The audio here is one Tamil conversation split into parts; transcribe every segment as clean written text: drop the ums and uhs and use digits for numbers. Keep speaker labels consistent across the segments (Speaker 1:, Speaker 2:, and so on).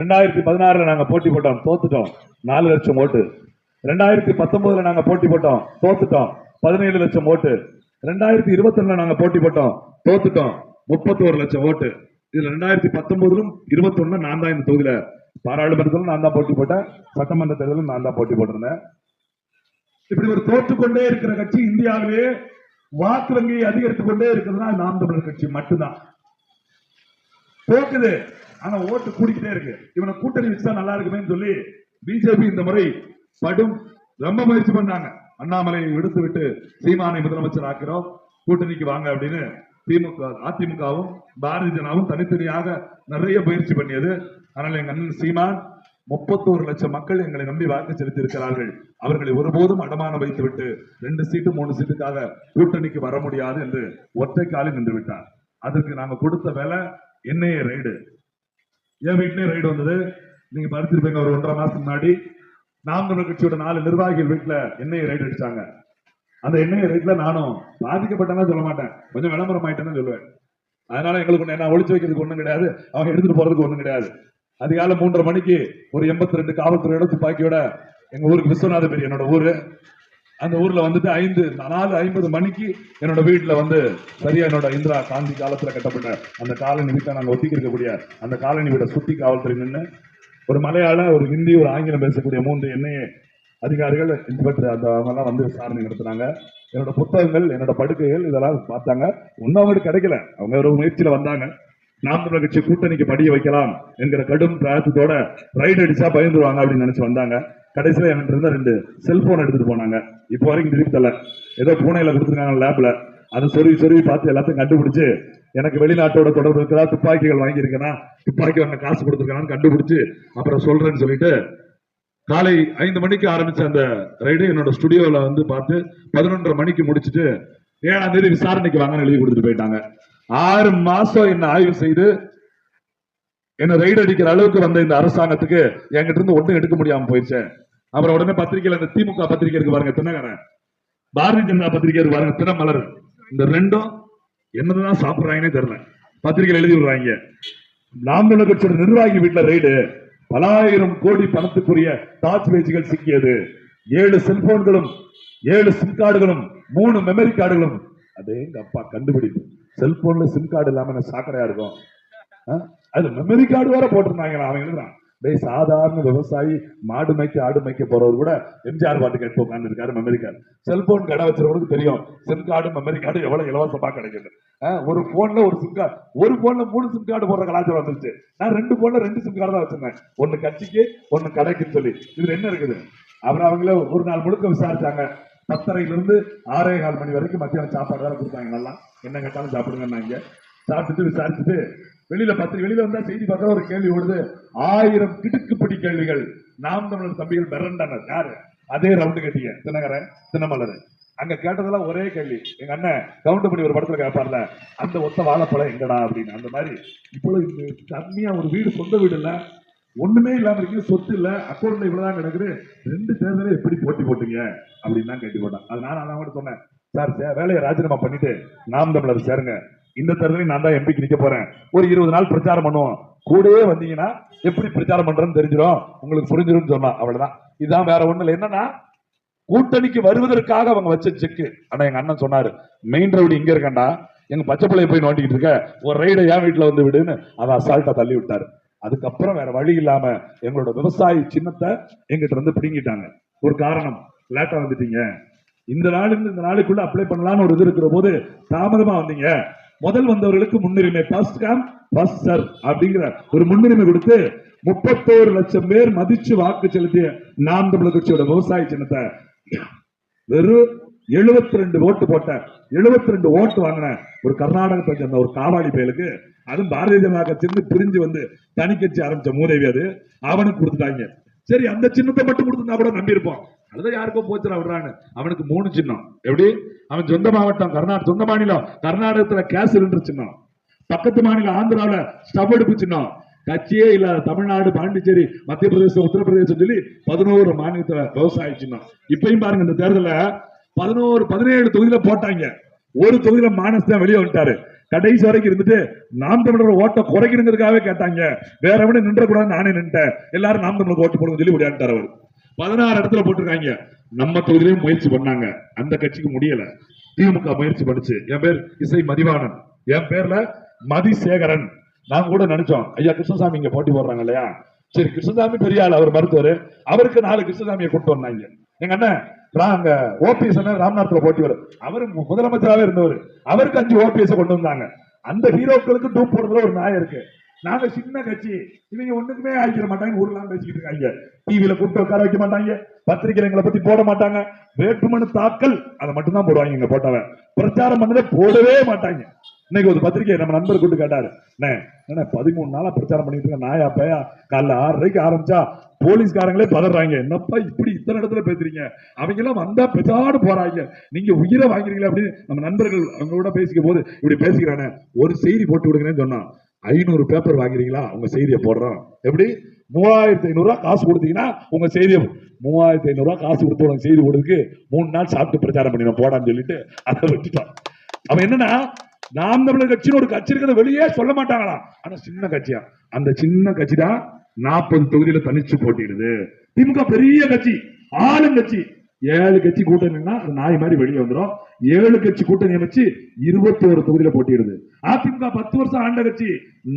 Speaker 1: 2016 நாங்க போட்டி போட்டோம், தோத்துட்டோம், 4 லட்சம் ஓட்டு. 2019 நாங்க போட்டி போட்டோம், தோத்துட்டோம், 17 லட்சம் ஓட்டு. 2021 நாங்க போட்டி போட்டோம், தோத்துட்டோம், 31 லட்சம் ஓட்டு. இதுல 2019லும் 21 நான் தான் இந்த தொகுதியில பாராளுமன்றத்திலும் நான் தான் போட்டி போட்டேன், சட்டமன்ற தேர்தலும் நான் தான் போட்டி போட்டிருந்தேன். இப்படி ஒரு தோற்றுக்கொண்டே இருக்கிற கட்சி இந்தியாவிலே வாக்கு வங்கியை அதிகரித்துக் கொண்டே இருக்கிறதுனா நாம் தமிழர் கட்சி மட்டும்தான். தோக்குது, ஆனா ஓட்டு கூடிக்கிட்டே இருக்கு. இவனை கூட்டணி வச்சா நல்லா இருக்குமே சொல்லி பிஜேபி இந்த முறை ரொம்ப முயற்சி பண்ணாங்க. அண்ணாமலை விடுத்து விட்டு சீமானை முதலமைச்சர் ஆக்கிறோம், கூட்டணிக்கு வாங்க அப்படின்னு திமுக அதிமுகவும் பாரதிய ஜனதாவும் தனித்தனியாக நிறைய முயற்சி பண்ணியது. ஆனால் எங்க அண்ணன் சீமான் 31 லட்சம் மக்கள் எங்களை நம்பி வாக்கு செலுத்தி இருக்கிறார்கள், அவர்களை ஒருபோதும் அடமானம் வைத்துவிட்டு 2 சீட்டு 3 சீட்டுக்காக கூட்டணிக்கு வர முடியாது என்று ஒற்றை காலில் நின்று விட்டார். அதுக்கு நாங்க கொடுத்த வேலை என்ஐஏ ரைடு. என் வீட்டிலே ரைடு வந்தது, நீங்க பார்த்திருப்பீங்க. ஒரு 1.5 மாசம் முன்னாடி நாம் தமிழர் கட்சியோட 4 நிர்வாகிகள் வீட்டுல என்ஐஏ ரைடு அடிச்சாங்க. அந்த என்ஐஏ ரைட்ல நானும் பாதிக்கப்பட்டேன்னா சொல்ல மாட்டேன், கொஞ்சம் விளம்பரம் ஆயிட்டேன்னு சொல்லுவேன். அதனால எங்களுக்கு என்ன ஒளிச்சு வைக்கிறதுக்கு ஒண்ணும் கிடையாது, அவங்க எடுத்துட்டு போறதுக்கு ஒண்ணும் கிடையாது. அதிகாலை 3:30 மணிக்கு ஒரு 82 காவல்துறையோட துப்பாக்கியோட எங்க ஊருக்கு விஸ்வநாதபுரி என்னோட ஊரு, அந்த ஊர்ல வந்துட்டு 4:50 மணிக்கு என்னோட வீட்டுல வந்து சரியா என்னோட இந்திரா காந்தி காலத்துல கட்டப்பட்ட அந்த காலனி வீட்டை நாங்க ஒத்திக்கி இருக்கக்கூடிய அந்த காலனி வீட்டை சுத்தி காவல்துறை நின்று ஒரு மலையாள, ஒரு ஹிந்தி, ஒரு ஆங்கிலம் பேசக்கூடிய 3 என்ஐஏ அதிகாரிகள், இன்ஸ்பெக்டர் அந்த அவங்கெல்லாம் வந்து விசாரணை நடத்தினாங்க. என்னோட புத்தகங்கள், என்னோட படுக்கைகள் இதெல்லாம் பார்த்தாங்க. ஒன்னும் அவங்களுக்கு கிடைக்கல, அவங்க ஒரு முயற்சியில வந்தாங்க. நாம் தமிழர் கட்சி கூட்டணிக்கு படிய வைக்கலாம் என்கிற கடும் பிரயத்தனத்தோட ரைடு அடிச்சா பயந்துருவாங்க அப்படின்னு நினைச்சு வந்தாங்க. கடைசியில என்கிட்ட இருந்த 2 செல்போன் எடுத்துட்டு போனாங்க. இப்போ வரைக்கும் திருப்பி தரல, ஏதோ பூனையில கொடுத்துருக்காங்க லேப்ல, அதை சொருவி பார்த்து எல்லாத்தையும் கண்டுபிடிச்சு எனக்கு வெளிநாட்டோட தொடர்பு இருக்கிறா, துப்பாக்கிகள் வாங்கியிருக்கேனா, துப்பாக்கி வாங்க காசு கொடுத்துருக்கானு கண்டுபிடிச்சு அப்புறம் சொல்றேன்னு சொல்லிட்டு காலை 5 மணிக்கு ஆரம்பிச்ச அந்த ரைடு என்னோட ஸ்டுடியோல வந்து பார்த்து 11:30 மணிக்கு முடிச்சுட்டு 7ஆம் தேதி விசாரணைக்கு வாங்கன்னு எழுதி கொடுத்துட்டு போயிட்டாங்க. 6 மாசம் என்ன ஆய்வு செய்து என்ன ரைடு அடிக்கிற அளவுக்கு வந்த இந்த அரசாங்கத்துக்கு என்கிட்ட இருந்து ஒன்றும் எடுக்க முடியாம போயிடுச்சு. அப்புறம் உடனே பத்திரிகையில இந்த திமுக பத்திரிகை இருக்கு பாருங்க, தினகரன், பாரதிய ஜனதா பத்திரிகை இருக்கு பாருங்க, தினமலர், இந்த ரெண்டும் என்னதான் சாப்பிடுறாங்கன்னே தெரியல, பத்திரிகையில் எழுதி விடுறாங்க. நாம் தமிழர் கட்சியோட நிர்வாகி வீட்டுல ரைடு, பல ஆயிரம் கோடி பணத்துக்குரிய டார்ச் பேஜ்கள் சிக்கியது, 7 செல்போன்களும் 7 சிம் கார்டுகளும் 3 மெமரி கார்டுகளும். அதே எங்க அப்பா கண்டுபிடிப்பு, செல்போன்ல சிம் கார்டு இல்லாம சாக்கடையா இருக்கும், அது மெமரி கார்டு வேற போட்டிருந்தாங்க. அவன் எழுதுறான், சாதாரண விவசாயி மாடு மேய்க்க ஆடு மேய்க்க போறவர் கூட எம்ஜிஆர் பாட்டு கேட்டு உட்கார்ந்து இருக்காரு. மெமரி கார்டு, செல்போன் கடை வச்சிருவனுக்கு தெரியும் சிம் கார்டு மெமரி கார்டு எவ்வளவு இலவசமா கிடைக்குது. ஒரு போன்ல ஒரு சிம் கார்டு, ஒரு போன்ல 3 சிம் கார்டு போடுற கலாச்சாரம் வந்துருச்சு. நான் 2 போன்ல 2 சிம் கார்டு தான் வச்சிருந்தேன், ஒன்னு கட்சிக்கு ஒன்னு கடைக்குன்னு சொல்லி. இதுல என்ன இருக்குது? அப்புறம் அவங்கள ஒரு நாள் முழுக்க விசாரிச்சாங்க. 10:30 6:15 மணி வரைக்கும் மத்தியானம் சாப்பாடு வேற கொடுத்தாங்க. நல்லா என்ன கேட்டாலும் சாப்பிடுங்க. சாப்பிட்டுட்டு விசாரிச்சுட்டு வெளியில வந்தா செய்தி பார்க்க ஒரு கேள்வி ஓடுது, 1000 கிடுக்குப்படி கேள்விகள். நாம் தமிழர் தம்பிகள் மிரண்டனர். யாரு? அதே ரவுண்டு கட்டிய தினகரன், தினமலர். அங்க கேட்டதெல்லாம் ஒரே கேள்வி, எங்க அண்ணன் கவுண்ட் பண்ணி ஒரு படத்துல கேட்பார்ல, அந்த ஒத்த வாழைப்பழம் எங்கடா அப்படின்னு. அந்த மாதிரி இப்பொழுது கம்மியா ஒரு வீடு, சொந்த வீடு இல்ல, ஒண்ணுமே இல்லாம இருக்கு, சொத்து இல்ல, அக்கௌண்ட்ல இவ்வளவுதான் கிடக்குது, 2 தேர்தலே எப்படி போட்டி போட்டீங்க அப்படின்னு தான் கேட்டு போட்டான். அதனால நான் கூட சொன்னேன், சார் வேலையை ராஜினாமா பண்ணிட்டு நாம் தமிழர் சேருங்க, இந்த தேர்தலையும் நான் தான் எம்பிக்கு நிக்க போறேன், ஒரு 20 நாள் பிரச்சாரம் பண்ணுவோம், கூடவே வந்தீங்கன்னா எப்படி பிரச்சாரம் பண்றேன்னு தெரிஞ்சிடும், உங்களுக்கு புரிஞ்சிடும் சொன்னா. அவ்வளவுதான், இதுதான், வேற ஒண்ணு இல்லை. என்னன்னா கூட்டணிக்கு வருவதற்காக அவங்க வச்ச செக்கு. ஆனா எங்க அண்ணன் சொன்னாரு, மெயின் ரவுடி இங்க இருக்கண்டா, எங்க பச்சை பிள்ளைய போய் நோண்டிக்கிட்டு இருக்க, ஒரு ரைடை என் வீட்டுல வந்து விடுன்னு அதை அசால்ட்டா தள்ளி விட்டாரு. அதுக்கப்புறம் வேற வழி இல்லாம எங்களோட விவசாயி சின்னத்தை எங்கிட்ட இருந்து பிடிங்கிட்டாங்க. ஒரு காரணம், லேட்டா வந்துட்டீங்க, இந்த நாளுக்குள்ள அப்ளை பண்ணலாம்னு ஒரு இது இருக்கிற போது தாமதமா வந்தீங்க, முதல் வந்தவர்களுக்கு முன்னுரிமை, ஃபர்ஸ்ட் கம் ஃபர்ஸ்ட் சர்வ் அப்படிங்கிற ஒரு முன்னுரிமை கொடுத்து 31 லட்சம் பேர் மதிச்சு வாக்கு செலுத்திய நாம் தமிழர் கட்சியோட விவசாய சின்னத்தை வெறும் 72 ஓட்டு போட்ட, 72 ஓட்டு வாங்கின ஒரு கர்நாடகத்தை சேர்ந்த ஒரு காவாலி பயலுக்கு, அதுவும் பாரதிய ஜனதா கட்சி பிரிஞ்சு வந்து தனி கட்சி ஆரம்பிச்ச மூதேவி, அது அவனுக்கு கொடுத்துட்டாங்க. சரி, அந்த சின்னத்தை மட்டும் கொடுத்துருந்தா கூட நம்பி இருப்போம், அதுதான் யாருக்கோ போச்சுரா விடுறான்னு. அவனுக்கு 3 சின்னம். எப்படி? அவன் சொந்த மாவட்டம் சொந்த மாநிலம் கர்நாடகத்துல கேஸ் சிலிண்டர் சின்னம், பக்கத்து மாநிலம் ஆந்திராவில ஸ்டவ் அடுப்பு சின்னம், கட்சியே இல்ல தமிழ்நாடு, பாண்டிச்சேரி, மத்திய பிரதேசம், உத்தரப்பிரதேசம் சொல்லி 11 மாநிலத்துல விவசாய சின்னம். இப்பயும் பாருங்க, இந்த தேர்தல 17 தொகுதியில போட்டாங்க, ஒரு தொகுதியில மானஸ் தான் வெளியே வந்துட்டாரு. கடைசி வரைக்கும் இருந்துட்டு நாம் தமிழர் ஓட்ட குறைக்கிறதுக்காகவே கேட்டாங்க. வேற எவனும் நின்ற கூடாது, நானே நின்ட்டேன். எல்லாரும் நாம் தமிழருக்கு ஓட்டு போடுங்க சொல்லி விளையாண்டார் அவர். 16 இடத்துல போட்டிருக்காங்க. நம்ம தொகுதியிலையும் முயற்சி பண்ணாங்க, அந்த கட்சிக்கு முடியல. திமுக முயற்சி பண்ணுச்சு. என் பேர் இசை மதிவாணன், என் பேர்ல மதிசேகரன். நாங்க கூட நினைச்சோம், ஐயா கிருஷ்ணசாமி இங்க போட்டி போடுறாங்க இல்லையா, சரி கிருஷ்ணசாமி பெரிய ஆள், அவர் மருத்துவர், அவருக்கு 4 கிருஷ்ணசாமியை கூட்டு வந்தாங்க. எங்க அண்ணன் அங்க ஓபிஎஸ் ராமநாதத்துல போட்டி வரும், அவரு முதலமைச்சராகவே இருந்தவர், அவருக்கு 5 ஓபிஎஸ் கொண்டு வந்தாங்க. அந்த ஹீரோக்களுக்கு டூப் போடுறதுல ஒரு நியாயம் இருக்கு. நாங்க சின்ன கட்சி, இவங்க ஒண்ணுக்குமே ஆகிக்கிற மாட்டாங்க, ஊர்லாம் பேசிக்கிட்டு இருக்காங்க. டிவியில கூப்பிட்டு உட்கார வைக்க மாட்டாங்க, பத்திரிகையில எங்களை பத்தி போட மாட்டாங்க. வேட்புமனு தாக்கல் அதை மட்டும் தான் போடுவாங்க. இங்க போட்டவன் பிரச்சாரம் பண்ணதே போடவே மாட்டாங்க. இன்னைக்கு ஒரு பத்திரிகை நம்ம நண்பர் கூப்பிட்டு கேட்டாரு, 13 நாளா பிரச்சாரம் பண்ணிட்டு இருக்க நாயா பையா, காலைல 6:30 ஆரம்பிச்சா போலீஸ்காரங்களே பதறாங்க, என்னப்பா இப்படி இத்தனை இடத்துல பேசுறீங்க, அவங்க எல்லாம் வந்தா பெசாடு போறாங்க, நீங்க உயிரை வாங்குறீங்களா அப்படின்னு நம்ம நண்பர்கள் அவங்க கூட பேசிக்க போது இப்படி பேசிக்கிறானே, ஒரு செய்தி போட்டு விடுங்கன்னு சொன்னா 500 பேப்பர் வாங்குறீங்களா, உங்க செய்தியை போடுறோம். எப்படி 3500 ரூபாய் காசு கொடுத்தீங்கன்னா உங்க செய்தியை 3500 ரூபாய் காசு கொடுத்து உனக்கு செய்தி போடுறதுக்கு 3 நாள் சாப்பிட்டு பிரச்சாரம் பண்ணிடும் போடான்னு சொல்லிட்டு அதை வச்சுட்டான். அவன் என்னன்னா, நாம் தமிழர் கட்சின்னு ஒரு கட்சி இருக்கிறத வெளியே சொல்ல மாட்டாங்களா, ஆனா சின்ன கட்சியா, அந்த சின்ன கட்சி தான் 40 தொகுதியில தனிச்சு போட்டிடுது. திமுக பெரிய கட்சி, ஆளுங்கட்சி, 7 கட்சி கூட்டணினா அது நாய் மாதிரி வெளியே வந்துடும். 7 கட்சி கூட்டணி அமைச்சு 21 தொகுதியில போட்டிடுது. அதிமுக 10 வருஷம் ஆண்ட கட்சி,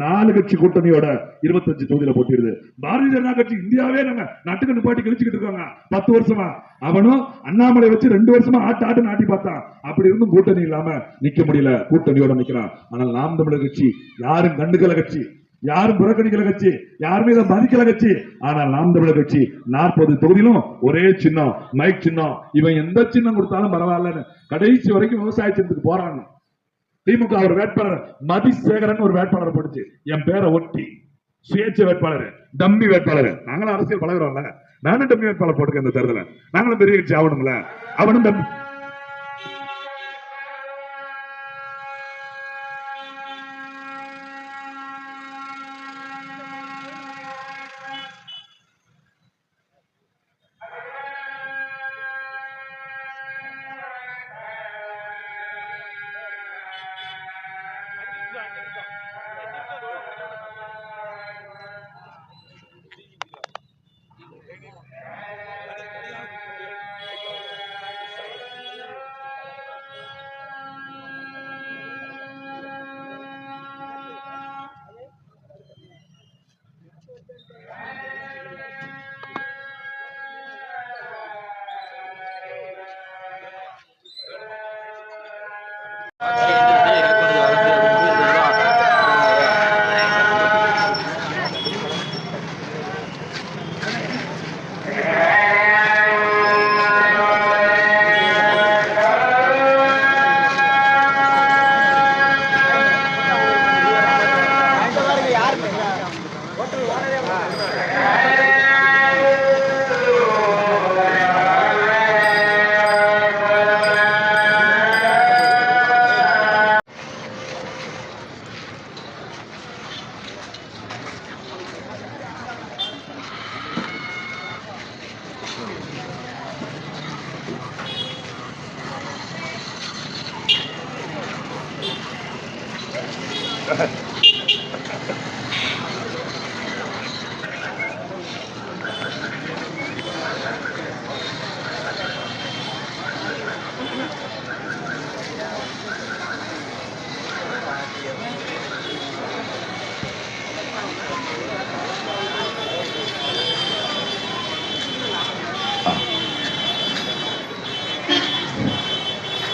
Speaker 1: 4 கட்சி கூட்டணியோட 25 தொகுதியில போட்டிடுது. பாரதிய ஜனதா கட்சி இந்தியாவே நம்ம நாட்டுக்கு நிப்பாட்டி கழிச்சுக்கிட்டு இருக்காங்க 10 வருஷமா. அவனும் அண்ணாமலை வச்சு 2 வருஷமா ஆட்டு நாட்டி பார்த்தான். அப்படி இருந்தும் கூட்டணி இல்லாம நிக்க முடியல, கூட்டணியோட நிக்கிறான். ஆனால் நாம் தமிழர் கட்சி யாரும் கண்டுக்கல கட்சி, யாரும் புறக்கணிக்கல கட்சி, யாருமே இதை மதிக்கல கட்சி. ஆனால் நாம் தமிழர் கட்சி 40 தொகுதியிலும் ஒரே சின்னம், மைக் சின்னம். இவன் எந்த சின்னம் கொடுத்தாலும் பரவாயில்லன்னு கடைசி வரைக்கும் விவசாய சின்னத்துக்கு போறாங்க. திமுக ஒரு வேட்பாளர் மதிசேகரன் ஒரு வேட்பாளர் போடுச்சு, என் பேரை ஒட்டி சுயேட்சை வேட்பாளர், டம்மி வேட்பாளர். நாங்களும் அரசியல் பழகிறோம்ல, நானும் டம்மி வேட்பாளர் போட்டுக்க இந்த தேர்தல, நாங்களும் பெரிய கட்சி ஆகணும்ல, அவனும் டம்மி.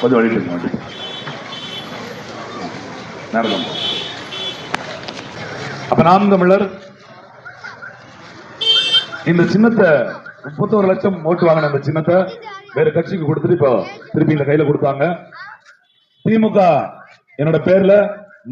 Speaker 1: கொஞ்சம் வழிட்டு நடக்கும். அப்ப நாம் தமிழர் இந்த சின்னத்தை 31 லட்சம் ஓட்டு வாங்கின இந்த சின்னத்தை வேற கட்சிக்கு கொடுத்துட்டு இப்போ திருப்பி இந்த கையில கொடுத்தாங்க. திமுக என்னோட பேர்ல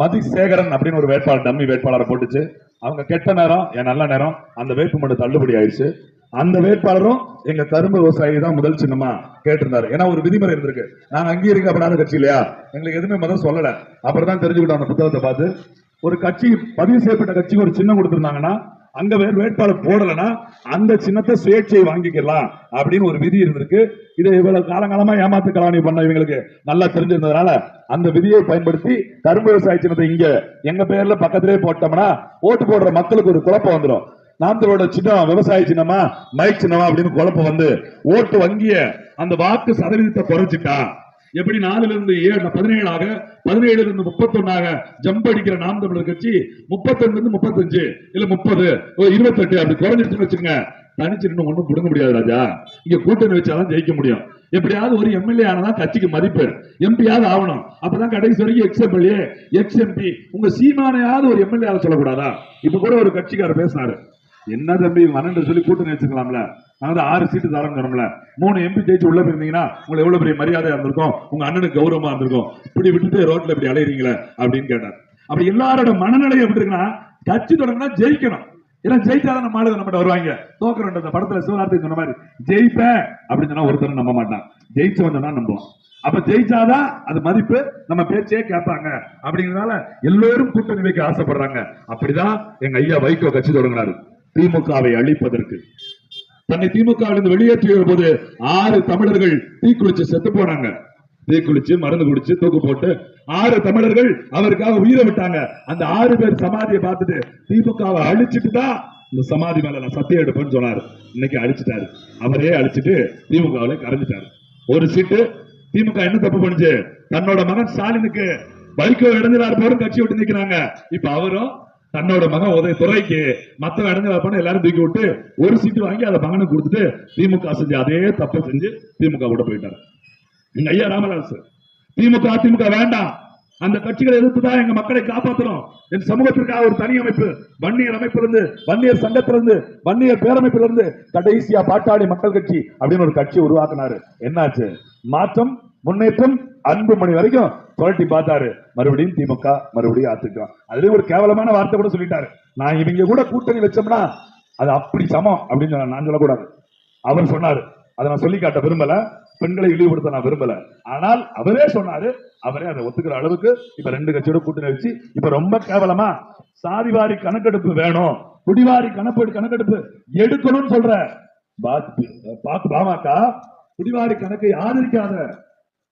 Speaker 1: மதிசேகரன் அப்படின்னு ஒரு வேட்பாளர் டம்மி வேட்பாளரை போட்டுச்சு. அவங்க கெட்ட நேரம் என் நல்ல நேரம், அந்த வேட்புமனு தள்ளுபடி ஆயிடுச்சு. அந்த வேட்பாளரும் எங்க கரும்பு விவசாயி தான் முதல் சின்னமா கேட்டிருந்தாரு. ஏன்னா ஒரு விதிமுறை இருந்திருக்கு, நாங்க அங்கீகரிக்கப்படாத கட்சி இல்லையா, எங்களுக்கு எதுவுமே முதல் சொல்லல. அப்புறம் தான் தெரிஞ்சுக்கிட்டோம் அந்த புத்தகத்தை பார்த்து. ஒரு கட்சி பதிவு செய்யப்பட்ட கட்சிக்கு ஒரு சின்னம் கொடுத்திருந்தாங்கன்னா அங்க வேட்பாளர் போடலன்னா அந்த சின்னத்தை சுயேட்சை வாங்கிக்கலாம் அப்படின்னு ஒரு விதி இருந்திருக்கு. இதை இவ்வளவு காலங்காலமா ஏமாத்து கலாணி பண்ண இவங்களுக்கு நல்லா தெரிஞ்சிருந்ததுனால அந்த விதியை பயன்படுத்தி கரும்பு விவசாய சின்னத்தை இங்க எங்க பேர்ல பக்கத்திலே போட்டோம்னா ஓட்டு போடுற மக்களுக்கு ஒரு குழப்பம் வந்துடும். நாமத்தோட சின்னம் விவசாய சின்னமா மைக் சின்னமா அப்படின்னு குழப்பம் வந்து ஓட்டு வங்கிய அந்த வாக்கு சதவீதத்தை குறைச்சிட்டா எப்படி 4ல இருந்து 17 17ல இருந்து 31 ஜம்ப் அடிக்கிற நாம் தமிழர் கட்சி 31 இருந்து 35 இல்ல 30 28 அப்படி குறைஞ்சிருச்சுன்னு வச்சுங்க. தனிச்சு நின்று ஒண்ணும் புடுங்க முடியாது ராஜா. இங்க கூட்டணி வச்சாதான் ஜெயிக்க முடியும். எப்படியாவது ஒரு எம்எல்ஏ ஆனதான் கட்சிக்கு மதிப்பு, எம்பியாவது ஆகணும். அப்பதான் கடைசி வரைக்கும் எக்ஸ்எம்எல்ஏ எக்ஸ்எம்பி உங்க சீமானையாவது ஒரு எம்எல்ஏ சொல்லக்கூடாதா? இப்ப கூட ஒரு கட்சிக்காரர் பேசினாரு, என்ன தம்பி மனன்று சொல்லி கூட்டணி வச்சுக்கலாம்ல, நாங்க 6 சீட்டு தரோம்ல, 3 எம்பி ஜெயிச்சு உள்ள போயிருந்தீங்கன்னா உங்களுக்கு எவ்வளவு பெரிய மரியாதையா இருந்திருக்கும், உங்க அண்ணனுக்கு கௌரவமா இருந்திருக்கும். இப்படி விட்டுட்டு ரோட்ல இப்படி அலையிறீங்களே அப்படின்னு கேட்டார். அப்படி எல்லாரோட மனநிலை எப்படி இருக்குன்னா, கட்சி தொடங்கினா ஜெயிக்கணும். ஏன்னா ஜெயிச்சாதான் நம்ம ஆளுங்க நம்ம வருவாங்க. தோக்குறன்ற படத்துல சிவகார்த்திகேயன் சொன்ன மாதிரி ஜெயிப்பேன் அப்படின்னு சொன்னா ஒருத்தர் நம்ப மாட்டான், ஜெயிச்சு வந்தா நம்புவோம். அப்ப ஜெயிச்சாதான் அது மதிப்பு, நம்ம பேச்சே கேட்பாங்க. அப்படிங்கிறதுனால எல்லாரும் கூட்டணி வைக்க ஆசைப்படுறாங்க. அப்படிதான் எங்க ஐயா வைகோ கட்சி தொடங்கினாரு, திமுகவை அழிப்பதற்கு. தன்னை திமுகவிலிருந்து வெளியேற்றிய போது 6 தமிழர்கள் தீக்குளிச்சு செத்து போனாங்க. தீக்குளிச்சு மருந்து குடிச்சு தூக்கு போட்டு 6 தமிழர்கள் அவருக்காக உயிரை விட்டாங்க. அந்த 6 பேர் சமாதியை பார்த்துட்டு திமுகவை அழிச்சிட்டு தான் இந்த சமாதி மேல நான் சத்தியம் எடுப்பேன்னு சொன்னாரு. இன்னைக்கு அழிச்சிட்டாரு, அவரே அழிச்சிட்டு திமுகவில கரைஞ்சிட்டாரு. ஒரு சீட்டு திமுக என்ன தப்பு பண்ணுச்சு, தன்னோட மகன் ஸ்டாலினுக்கு வைகோ இடைஞ்சலார் போரும் கட்சி விட்டு நிக்கிறாங்க. இப்ப அவரும் தன்னோட மகன் உதயதுறைக்கு மத்த இடைஞ்சலார் பண்ண எல்லாரும் தூக்கி விட்டு ஒரு சீட்டு வாங்கி அதை மகனுக்கு கொடுத்துட்டு திமுக செஞ்சு அதே தப்பை செஞ்சு திமுக விட போயிட்டாரு. எங்க ஐயா ராமதாஸ் திமுக அதிமுக வேண்டாம், அந்த கட்சிகளை எதிர்த்துதான் எங்க மக்களை காப்பாற்றணும். என் சமூகத்திற்காக ஒரு தனி அமைப்பு, வன்னியர் அமைப்பிலிருந்து, வன்னியர் சங்கத்திலிருந்து, வன்னியர் பேரமைப்பிலிருந்து கடைசியா பாட்டாளி மக்கள் கட்சி அப்படின்னு ஒரு கட்சி உருவாக்கினாரு. என்னாச்சு, மாற்றம் முன்னேற்றம் அன்புமணி வரைக்கும் புரட்டி பார்த்தாரு. மறுபடியும் திமுக, மறுபடியும் அதிமுக. அதுலயும் ஒரு கேவலமான வார்த்தை கூட சொல்லிட்டாரு, நான் இவங்க கூட கூட்டணி வச்சோம்னா அது அப்படி சமம் அப்படின்னு நான் சொல்லக்கூடாது. அவர் சொன்னாரு, அதை நான் சொல்லி காட்ட விரும்பல, பெண்களை இழிவுபடுத்த நான் விரும்பல. ஆனால் அவரே சொன்னாரு, அவரே அதை ஒத்துக்கிற அளவுக்கு இப்ப 2 கட்சியோட கூட்டணி வச்சு இப்ப ரொம்ப கேவலமா சாதிவாரி கணக்கெடுப்பு வேணும், குடிவாரி கணக்கெடுப்பு எடுக்கணும்னு சொல்ற பாமக குடிவாரி கணக்கை ஆதரிக்காத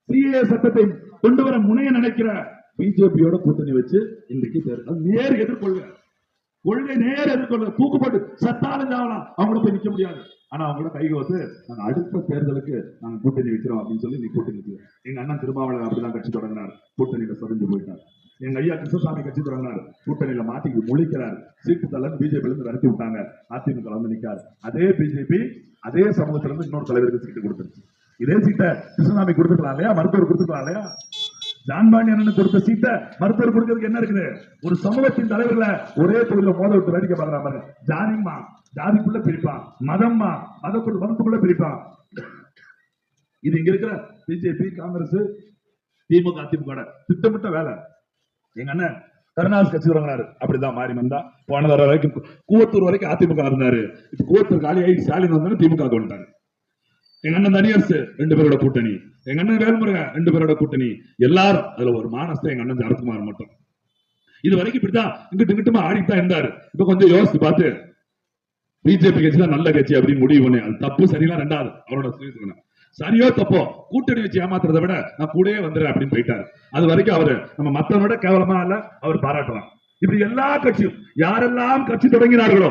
Speaker 1: சிஏ சட்டத்தை கொண்டு வர முனைய நினைக்கிற பிஜேபியோட கூட்டணி வச்சு இன்றைக்கு நேர் எதிர்கொள்க, கொள்கை நேர் எதிர்கொள்ள, தூக்குப்பட்டு சத்தாலும் சாவலாம், அவங்கள போய் நிக்க முடியாது. ஆனா அவங்கள கைகோத்து நாங்க அடுத்த தேர்தலுக்கு நாங்க கூட்டணி வைக்கிறோம் அப்படின்னு சொல்லி நீ கூட்டணி வைக்கிறோம். எங்க அண்ணன் திருமாவளவன் அப்படிதான் கட்சி தொடங்கினார், கூட்டணியில சரிஞ்சு போயிட்டார். எங்க ஐயா கிருஷ்ணசாமி கட்சி தொடங்கினார், கூட்டணியில மாட்டி முழிக்கிறார். சீட்டு தள்ளன்னு பிஜேபி இருந்து நடத்தி விட்டாங்க, அதிமுக வந்து நிக்காரு. அதே பிஜேபி அதே சமூகத்துல இருந்து இன்னொரு தலைவருக்கு சீட்டு கொடுத்துருச்சு. இதே சீட்டை கிருஷ்ணசாமி கொடுத்துக்கலாம் இல்லையா, மருத்துவர் கொடுத்துக்கலாம் இல்லையா? ஜான்பாண்டியன் கொடுத்த சீட்டை மருத்துவர் கொடுக்கிறதுக்கு என்ன இருக்குது? ஒரு சமூகத்தின் தலைவர்களை ஒரே தொழில மோத விட்டு வேடிக்கை பார்க்கறாங்க. ஜாதிமா ஜாதிக்குள்ள பிரிப்பான், மதம்மா மதத்துக்குள்ள பிரிப்பான். இது இங்க இருக்கிற பிஜேபி, காங்கிரஸ், திமுக, அதிமுக திட்டமிட்ட வேலை. எங்க அண்ணன் கருணாஸ் கட்சி தொடங்கினாரு, அப்படிதான் மாறி வந்தா. போன தடவை வரைக்கும் கூவத்தூர் வரைக்கும் அதிமுக இருந்தாரு, இப்ப கூவத்தூர் காலியாகி ஸ்டாலின் வந்தாலும் திமுக வந்துட்டாரு. எங்க அண்ணன் தனியரசு 2 பேரோட கூட்டணி, எங்க அண்ணன் வேல்முருகன் 2 பேரோட கூட்டணி, எல்லாரும் அதுல ஒரு மானஸ்தான் எங்க அண்ணன் ஜரத்குமார் மட்டும். இது வரைக்கும் இப்படிதான் இங்கிட்டுமா ஆடித்தான் இருந்தாரு. இப்ப கொஞ்சம் யோசிச்சு பார்த்து பிஜேபி கட்சி தான் நல்ல கட்சி அப்படின்னு முடிவு பண்ணி, அது தப்பு சரியில்லாம் ரெண்டாவது அவரோட சரியோ தப்போ கூட்டணி வச்சு ஏமாத்துறதை விட நான் கூடயே வந்துடுறேன் அப்படின்னு போயிட்டாரு. அது வரைக்கும் அவரு நம்ம மத்தவனோட கேவலமா இல்ல, அவர் பாராட்டலாம். இப்படி எல்லா கட்சியும் யாரெல்லாம் கட்சி தொடங்கினார்களோ,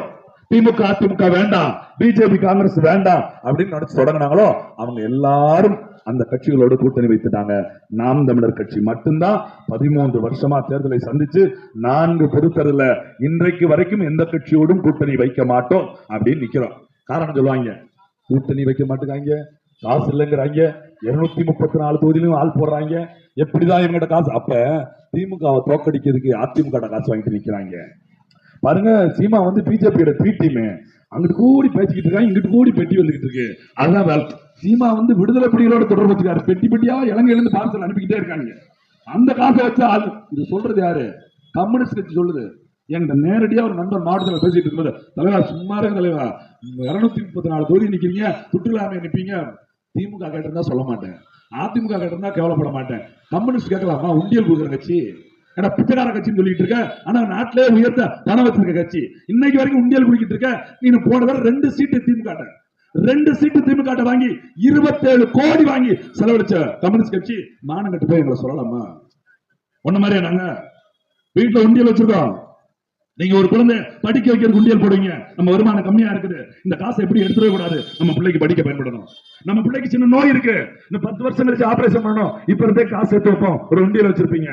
Speaker 1: திமுக அதிமுக வேண்டாம், பிஜேபி காங்கிரஸ் வேண்டாம் அப்படின்னு நினைச்சு தொடங்கினாங்களோ அவங்க எல்லாரும் அந்த கட்சிகளோடு கூட்டணி வைத்துட்டாங்க. நாம் தமிழர் கட்சி மட்டும்தான் 13 வருஷமா தேர்தலை சந்திச்சு 4 பொதுத்தேர்தல இன்றைக்கு வரைக்கும் எந்த கட்சியோடும் கூட்டணி வைக்க மாட்டோம் அப்படின்னு நிக்கிறோம். காரணம் சொல்லுவாங்க, கூட்டணி வைக்க மாட்டேங்காங்க, காசு இல்லைங்கிறாங்க, 234 தொகுதியிலும் ஆள் போடுறாங்க, எப்படிதான் இவங்ககிட்ட காசு? அப்ப திமுகவை தோக்கடிக்கிறதுக்கு அதிமுக காசு வாங்கிட்டு நிக்கிறாங்க பாருங்க. சீமா வந்து பிஜேபியோட பி டீம், அங்கிட்டு கூடி பேசிக்கிட்டு இருக்காங்க, இங்கிட்டு கூடி பெட்டி வந்துகிட்டு இருக்கு. அதுதான் வேலை. சீமா வந்து விடுதலை புலிகளோட தொடர்பு வச்சுக்காரு, பெட்டி பெட்டியா இலங்கையில இருந்து பார்சல் அனுப்பிக்கிட்டே இருக்காங்க. அந்த காசை வச்சா இது சொல்றது யாரு? கம்யூனிஸ்ட் கட்சி சொல்லுது. என்கிட்ட நேரடியா ஒரு நண்பர் மாவட்டத்தில் பேசிட்டு இருக்கும்போது, தலைவா சும்மா இருக்க தலைவா, 234 தொகுதி நிக்கிறீங்க, சுற்றுலாமை நிப்பீங்க, திமுக கேட்டிருந்தா சொல்ல மாட்டேன், அதிமுக கேட்டிருந்தா கேவலப்பட மாட்டேன், கம்யூனிஸ்ட் கேட்கலாமா? உண்டியல் கொடுக்குற கட்சி ஏன்னா பிச்சைக்கார கட்சின்னு சொல்லிட்டு இருக்க, ஆனா நாட்டிலே உயர்த்த பணம் வச்சிருக்க கட்சி. இன்னைக்கு வரைக்கும் உண்டியல் குடிக்கிட்டு இருக்க. நீ போன தடவை 2 சீட்டு திமுக வாங்கி 27 கோடி வாங்கி செலவழிச்ச கம்யூனிஸ்ட் கட்சி மானம் கட்டு போய் எங்களை சொல்லலாமா? ஒன்ன மாதிரியா நாங்க வீட்டுல உண்டியல் வச்சிருக்கோம். நீங்க ஒரு குழந்தை படிக்க வைக்கிறது உண்டியல் போடுவீங்க. நம்ம வருமானம் கம்மியா இருக்குது, இந்த காசை எப்படி எடுத்துட கூடாது, நம்ம பிள்ளைக்கு படிக்க பயன்படணும். நம்ம பிள்ளைக்கு சின்ன நோய் இருக்கு, இந்த 10 வருஷம் கழிச்சு ஆபரேஷன் பண்ணணும், இப்ப இருந்தே காசு எடுத்து வைப்போம், ஒரு உண்டியல் வச்சிருப்பீங்க.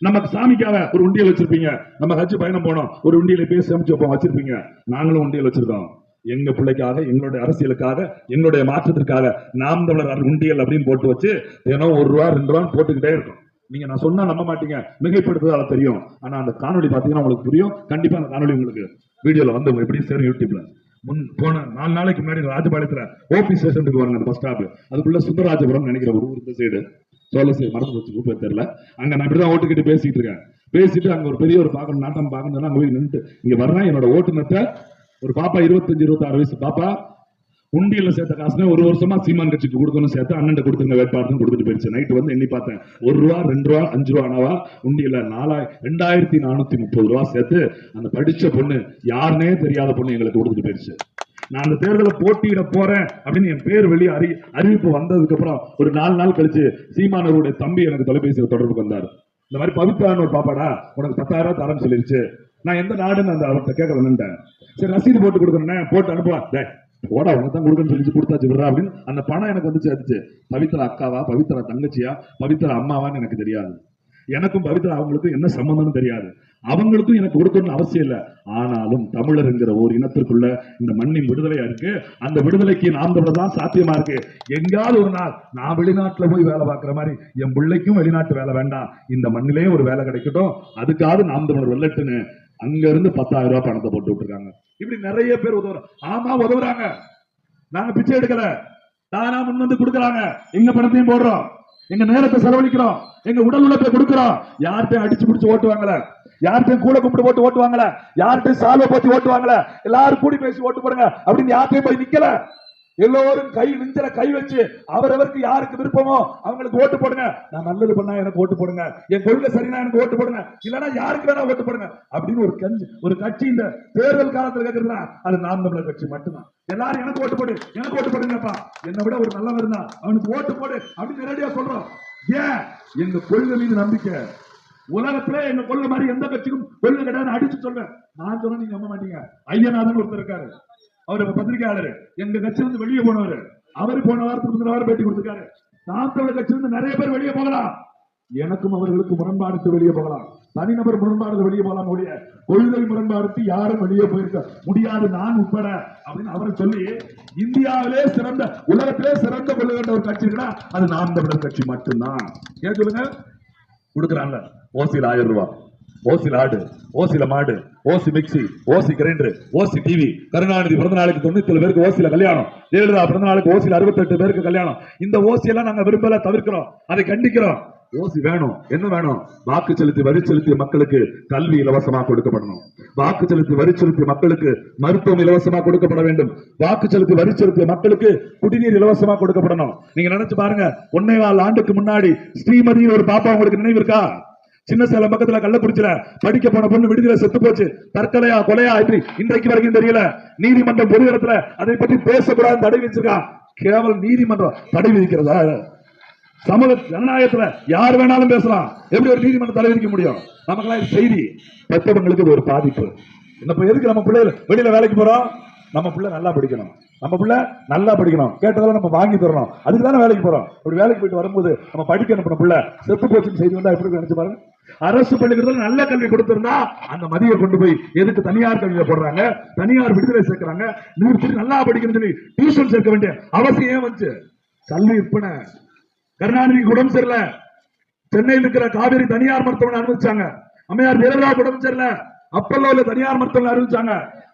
Speaker 1: நமக்கு சாமிக்காக ஒரு உண்டியல் வச்சிருப்பீங்க. நம்ம ஹஜ் பயணம் போனோம், ஒரு உண்டியலை பேசி அமைச்சு வைப்போம், வச்சிருப்பீங்க. நாங்களும் உண்டியல் வச்சிருக்கோம். எங்க பிள்ளைக்காக, எங்களுடைய அரசியலுக்காக, எங்களுடைய மாற்றத்திற்காக நாம் தமிழர் உண்டியல் அப்படின்னு போட்டு வச்சு தினம் 1 ரூபா 2 ரூபான்னு போட்டுக்கிட்டே இருக்கும். நீங்க நான் சொன்னா நம்ப மாட்டீங்க, மிகைப்படுத்துறதால தெரியும். ஆனா அந்த காணொலி பாத்தீங்கன்னா உங்களுக்கு புரியும். கண்டிப்பா அந்த காணொலி உங்களுக்கு வீடியோல வந்து எப்படி சேரும் யூடியூப்ல. போன 4 நாளைக்கு முன்னாடி ராஜபாளையத்துல ஓபி ஸ்டேஷனுக்கு வாங்க, அந்த பஸ் ஸ்டாப் அதுக்குள்ள சுந்தரராஜபுரம் நினைக்கிற ஒரு ஊர், இந்த சைடு சோழசை மறந்து வச்சு கூப்பிட தெரியல. அங்க நான் இப்படிதான் ஓட்டுக்கிட்டு பேசிட்டு இருக்கேன். பேசிட்டு அங்க ஒரு பெரிய ஒரு பார்க்கணும், நாட்டம் பார்க்கணும், அங்க போய் நின்று இங்க வர்றேன். என்னோட ஓட்டுநத்தை ஒரு பாப்பா 25-26 வயசு பாப்பா உண்டியல்ல சேர்த்த காசுனா 1 வருஷமா சீமான் கட்சிக்கு கொடுக்கணும் சேர்த்து அண்ணன் கொடுத்துருங்க வேட்பாளர் கொடுத்துட்டு போயிருச்சு. நைட்டு வந்து எண்ணி பார்த்தேன், 1 ரூபா 2 ரூபா 5 ரூபா ஆனவா உண்டியல்ல 2430 ரூபா சேர்த்து அந்த படிச்ச பொண்ணு, யாருன்னே தெரியாத பொண்ணு எங்களுக்கு கொடுத்துட்டு போயிருச்சு. நான் அந்த தேர்தலில் போட்டியிட போறேன் அப்படின்னு என் பேர் வெளியே அறிவிப்பு வந்ததுக்கு அப்புறம் ஒரு 4 நாள் கழிச்சு சீமானவருடைய தம்பி எனக்கு தொலைபேசியில் தொடர்பு வந்தார். இந்த மாதிரி பவித்ரான்னு ஒரு பாப்பாடா உனக்கு 10,000 தரேன்னு சொல்லிருச்சு. நான் எந்த நாடுன்னு அந்த அவர்கிட்ட கேட்க வந்துட்டேன். சரி ரசீது போட்டு கொடுக்கணும், போட்டு அனுப்புவா, போடா உனக்கு தான் கொடுக்கணும்னு சொல்லி கொடுத்தாச்சு விடுறா அப்படின்னு அந்த பணம் எனக்கு வந்து சேர்த்துச்சு. பவித்ரா அக்காவா, பவித்ரா தங்கச்சியா, பவித்ரா அம்மாவான்னு எனக்கு தெரியாது. எனக்கும் பவித்ரா அவங்களுக்கும் என்ன சம்பந்தம்னு தெரியாது. அவங்களுக்கும் எனக்கு கொடுக்கணும்னு அவசியம் இல்லை. ஆனாலும் தமிழர் என்கிற ஒரு இனத்திற்குள்ள இந்த மண்ணின் விடுதலையா இருக்கு. அந்த விடுதலைக்கு நாம் தமிழர் தான் சாத்தியமா இருக்கு. எங்காவது ஒரு நாள் நான் வெளிநாட்டுல போய் வேலை பார்க்கிற மாதிரி என் பிள்ளைக்கும் வெளிநாட்டு வேலை வேண்டாம், இந்த மண்ணிலே ஒரு வேலை கிடைக்கட்டும், அதுக்காவது நாம் தமிழர் வெள்ளட்டுன்னு அங்க இருந்து 10,000 ரூபாய் பணத்தை போட்டு விட்டுருக்காங்க. இப்படி நிறைய பேர் உதவுறாங்க. ஆமா உதவுறாங்க, நாங்க பிச்சை எடுக்கல, தானா முன் வந்து கொடுக்கறாங்க. எங்க பணத்தையும் போடுறோம், எங்க நேரத்தை செலவழிக்கிறோம், எங்க உடல் உழைப்பை கொடுக்கிறோம். யார்கிட்டையும் அடிச்சு பிடிச்சு ஓட்டு வாங்கல, யார்கிட்டையும் கூட கும்பிட்டு போட்டு ஓட்டு வாங்கல, யார்கிட்டையும் சால்வை போத்தி ஓட்டு வாங்கல, எல்லாரும் கூடி பேசி ஓட்டு போடுங்க அப்படின்னு யார்கிட்டையும் போய் நிக்கல. எல்லோரும் நெஞ்சில கை வச்சு அவரவருக்கு யாருக்கு விருப்பமோ அவங்களுக்கு ஓட்டு போடுங்க. நான் நல்லது பண்ணா எனக்கு ஓட்டு போடுங்க, என் கொள்கை சரினா எனக்கு ஓட்டு போடுங்க, இல்லன்னா யாருக்கு வேணா ஓட்டு போடுங்க அப்படின்னு ஒரு கட்சி இந்த தேர்தல் காலத்தில் கேட்கிறதா அது நாம் தமிழர் கட்சி மட்டும்தான். எல்லாரும் எனக்கு ஓட்டு போடு, எனக்கு ஓட்டு போடுங்கப்பா, என்னை விட ஒரு நல்லவன் இருந்தா அவனுக்கு ஓட்டு போடு அப்படின்னு நேரடியா சொல்றோம். ஏன்? எங்க கொள்கை மீது நம்பிக்கை. உலகத்திலே எங்க கொள்கை மாதிரி எந்த கட்சிக்கும் கொள்கை கிடையாது அடிச்சு சொல்றேன். நான் சொன்ன நீங்க நம்ப மாட்டீங்க. ஐயநாதன் ஒருத்தர் இருக்காரு, அவர் பத்திரிகையாளர், எங்க கட்சியிலிருந்து வெளியே போனவர். அவரு போன வாரத்துக்கு முந்தின வாரம் பேட்டி கொடுத்திருக்காரு. நாம் தமிழர் கட்சியிலிருந்து நிறைய பேர் வெளியே போகலாம், எனக்கும் அவர்களுக்கு முரண்பாடுக்கு வெளியே போகலாம், தனிநபர் முரண்பாடு வெளியே போகலாம், கொள்கை முரண்பாடுக்கு யாரும் வெளியே போயிருக்க முடியாது, நான் உட்பட அப்படின்னு அவரை சொல்லி இந்தியாவிலே சிறந்த, உலகத்திலே சிறந்த கொள்கை ஒரு கட்சி இருக்குன்னா அது நாம் தமிழர் கட்சி மட்டும்தான். ஏன் சொல்லுங்க? கொடுக்குறாங்க ஓசியில் 1000 ரூபாய், ஓசியில் ஆடு, ஓசியில மாடு, ஓசி மிக்சி, ஓசி கிரைண்டர், ஓசி டிவி. கருணாநிதி பிறந்த நாளுக்கு 97 பேருக்கு ஓசியில கல்யாணம், ஜெயலலிதா பிறந்த நாளுக்கு ஓசியில 68 பேருக்கு கல்யாணம். இந்த ஓசியெல்லாம் நாங்க விரும்பல, தவிர்க்கிறோம், அதை கண்டிக்கிறோம். ஓசி வேணும், என்ன வேணும்? வாக்கு செலுத்தி வரி செலுத்திய மக்களுக்கு கல்வி இலவசமாக கொடுக்கப்படணும், வாக்கு செலுத்தி வரி செலுத்திய மக்களுக்கு மருத்துவம் இலவசமாக கொடுக்கப்பட வேண்டும், வாக்கு செலுத்தி வரி செலுத்திய மக்களுக்கு குடிநீர் இலவசமாக கொடுக்கப்படணும். நீங்க நினைச்சு பாருங்க, 1.25 ஆண்டுக்கு முன்னாடி ஸ்ரீமதி ஒரு பாப்பா உங்களுக்கு நினைவு இருக்கா? சின்ன சேலம் பக்கத்துல கள்ளக்குறிச்சியில படிக்க போன பொண்ணு விடுதலை செத்து போச்சு. தற்கொலையா கொலையா இன்றைக்கு வரைக்கும் தெரியல. நீதிமன்றம் பொது இடத்துல அதை பற்றி பேசக்கூடாது தடை வச்சிருக்கான். கேவலம் நீதிமன்றம் தடை விதிக்கிறதா? சமூக ஜனநாயகத்துல யார் வேணாலும் பேசலாம், எப்படி ஒரு நீதிமன்றம் தடை விதிக்க முடியும்? நமக்கெல்லாம் செய்தி, பெற்றவங்களுக்கு ஒரு பாதிப்பு. எதுக்கு நம்ம பிள்ளைகள் வெளியில வேலைக்கு போறோம்? நம்ம பிள்ளை நல்லா படிக்கணும், நம்ம பிள்ளை நல்லா படிக்கணும், கேட்டதெல்லாம் நம்ம வாங்கி தரணும், அதுக்கு தானே வேலைக்கு போறோம். அப்படி வேலைக்கு போயிட்டு வரும்போது நம்ம படிக்க அனுப்பின பிள்ளை செத்து போச்சுன்னு செய்தி வந்தா எப்படி நினைச்சு பாருங்க. அரசு பள்ளிக்கூடத்தில் நல்ல கல்வி கொடுத்திருந்தா அந்த மதியை கொண்டு போய் எதுக்கு தனியார் கல்வியில போடுறாங்க, தனியார் விடுதலை சேர்க்கிறாங்க, நல்லா படிக்கணும்னு சொல்லி டியூஷன் சேர்க்க வேண்டிய அவசியம் வந்துச்சு. கல்வி விற்பனை. கருணாநிதிக்கு உடம்பு சரியில்லை, சென்னையில் இருக்கிற காவேரி தனியார் மருத்துவமனை அனுமதிச்சாங்க. அம்மையார் ஜெயலலிதா உடம்பு சரியில்லை, அப்பல்லோல தனியார் மருத்துவமனை அறிவிச்சாங்க.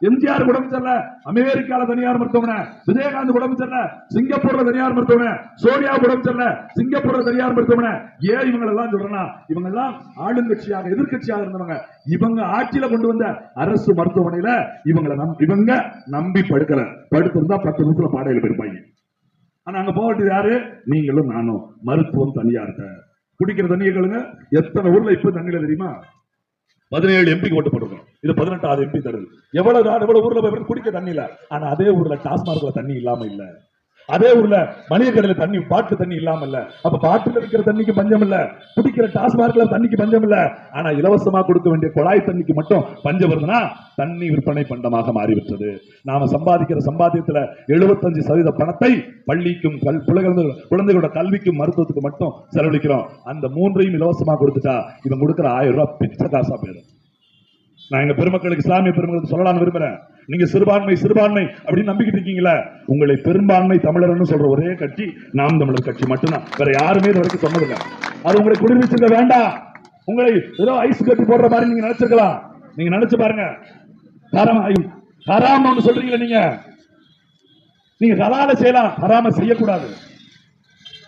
Speaker 1: எம்ஜிஆர் உடம்பு சரியில்லை, அமெரிக்கால தனியார் மருத்துவமனை. விஜயகாந்த் உடம்பு சரியில்லை, சிங்கப்பூர்ல தனியார் மருத்துவமனை. சோனியா உடம்பு சரியில்லை, சிங்கப்பூர்ல தனியார் மருத்துவமனை. ஏன் இவங்க எல்லாம் சொல்றேன்னா, இவங்க எல்லாம் ஆளுங்கட்சியாக எதிர்கட்சியாக இருந்தவங்க. இவங்க ஆட்சியில கொண்டு வந்த அரசு மருத்துவமனையில இவங்க நம்பி படுக்கல, படுத்திருந்தா 10 நிமிஷத்துல பாடையில போயிருப்பாங்க. ஆனா அங்க போகட்டு யாரு? நீங்களும் நானும். மருத்துவம் தனியார்ட்ட, குடிக்கிற தண்ணியை கேளுங்க. எத்தனை ஊர்ல இப்ப தண்ணியில தெரியுமா? 17 எம்பிக்கு ஓட்டு போட்டிருக்கோம். இது 18வது எம்பி தருது. எவ்வளவு ஊர்ல போய் குடிக்க தண்ணி இல்ல. ஆனா அதே ஊர்ல டாஸ்மார்க்ல தண்ணி இல்லாம இல்ல. அதே ஊர்ல மளிகை கடையில தண்ணி பாட்டு தண்ணி இல்லாம இல்ல. அப்ப பாட்டுல இருக்கிற தண்ணிக்கு பஞ்சம் இல்ல, குடிக்கிற டாஸ்மார்க்ல தண்ணிக்கு பஞ்சம் இல்ல. ஆனா இலவசமா கொடுக்க வேண்டிய குழாய் தண்ணிக்கு மட்டும் பஞ்சம் வருதுன்னா தண்ணி விற்பனை பண்டமாக மாறிவிட்டது. நாம சம்பாதிக்கிற சம்பாத்தியத்துல 75% பணத்தை பள்ளிக்கும் குழந்தைகளோட கல்விக்கும் மருத்துவத்துக்கு மட்டும் செலவழிக்கிறோம். அந்த மூன்றையும் இலவசமா கொடுத்துட்டா இவன் கொடுக்கிற 1000 ரூபாய் பிச்சை காசா போயிடும். நான் எங்க பெருமக்களுக்கு, இஸ்லாமிய பெருமக்களுக்கு சொல்லலாம்னு விரும்புறேன். நீங்க சிறுபான்மை சிறுபான்மை அப்படின்னு நம்பிக்கிட்டு இருக்கீங்களா? உங்களை பெரும்பான்மை தமிழர்னு சொல்ற ஒரே கட்சி நாம் தமிழர் கட்சி மட்டும்தான். வேற யாருமே இது வரைக்கும் சொன்னதில்லை. அது உங்களை குடிர்விச்சிருக்க வேண்டாம். உங்களை ஏதோ ஐஸ் கட்டி போடுற மாதிரி நீங்க நினைச்சிருக்கலாம். நீங்க நினைச்சு பாருங்க. ஹராம் சொல்றீங்களா? நீங்க ஹலால செய்யலாம், ஹராம செய்யக்கூடாது.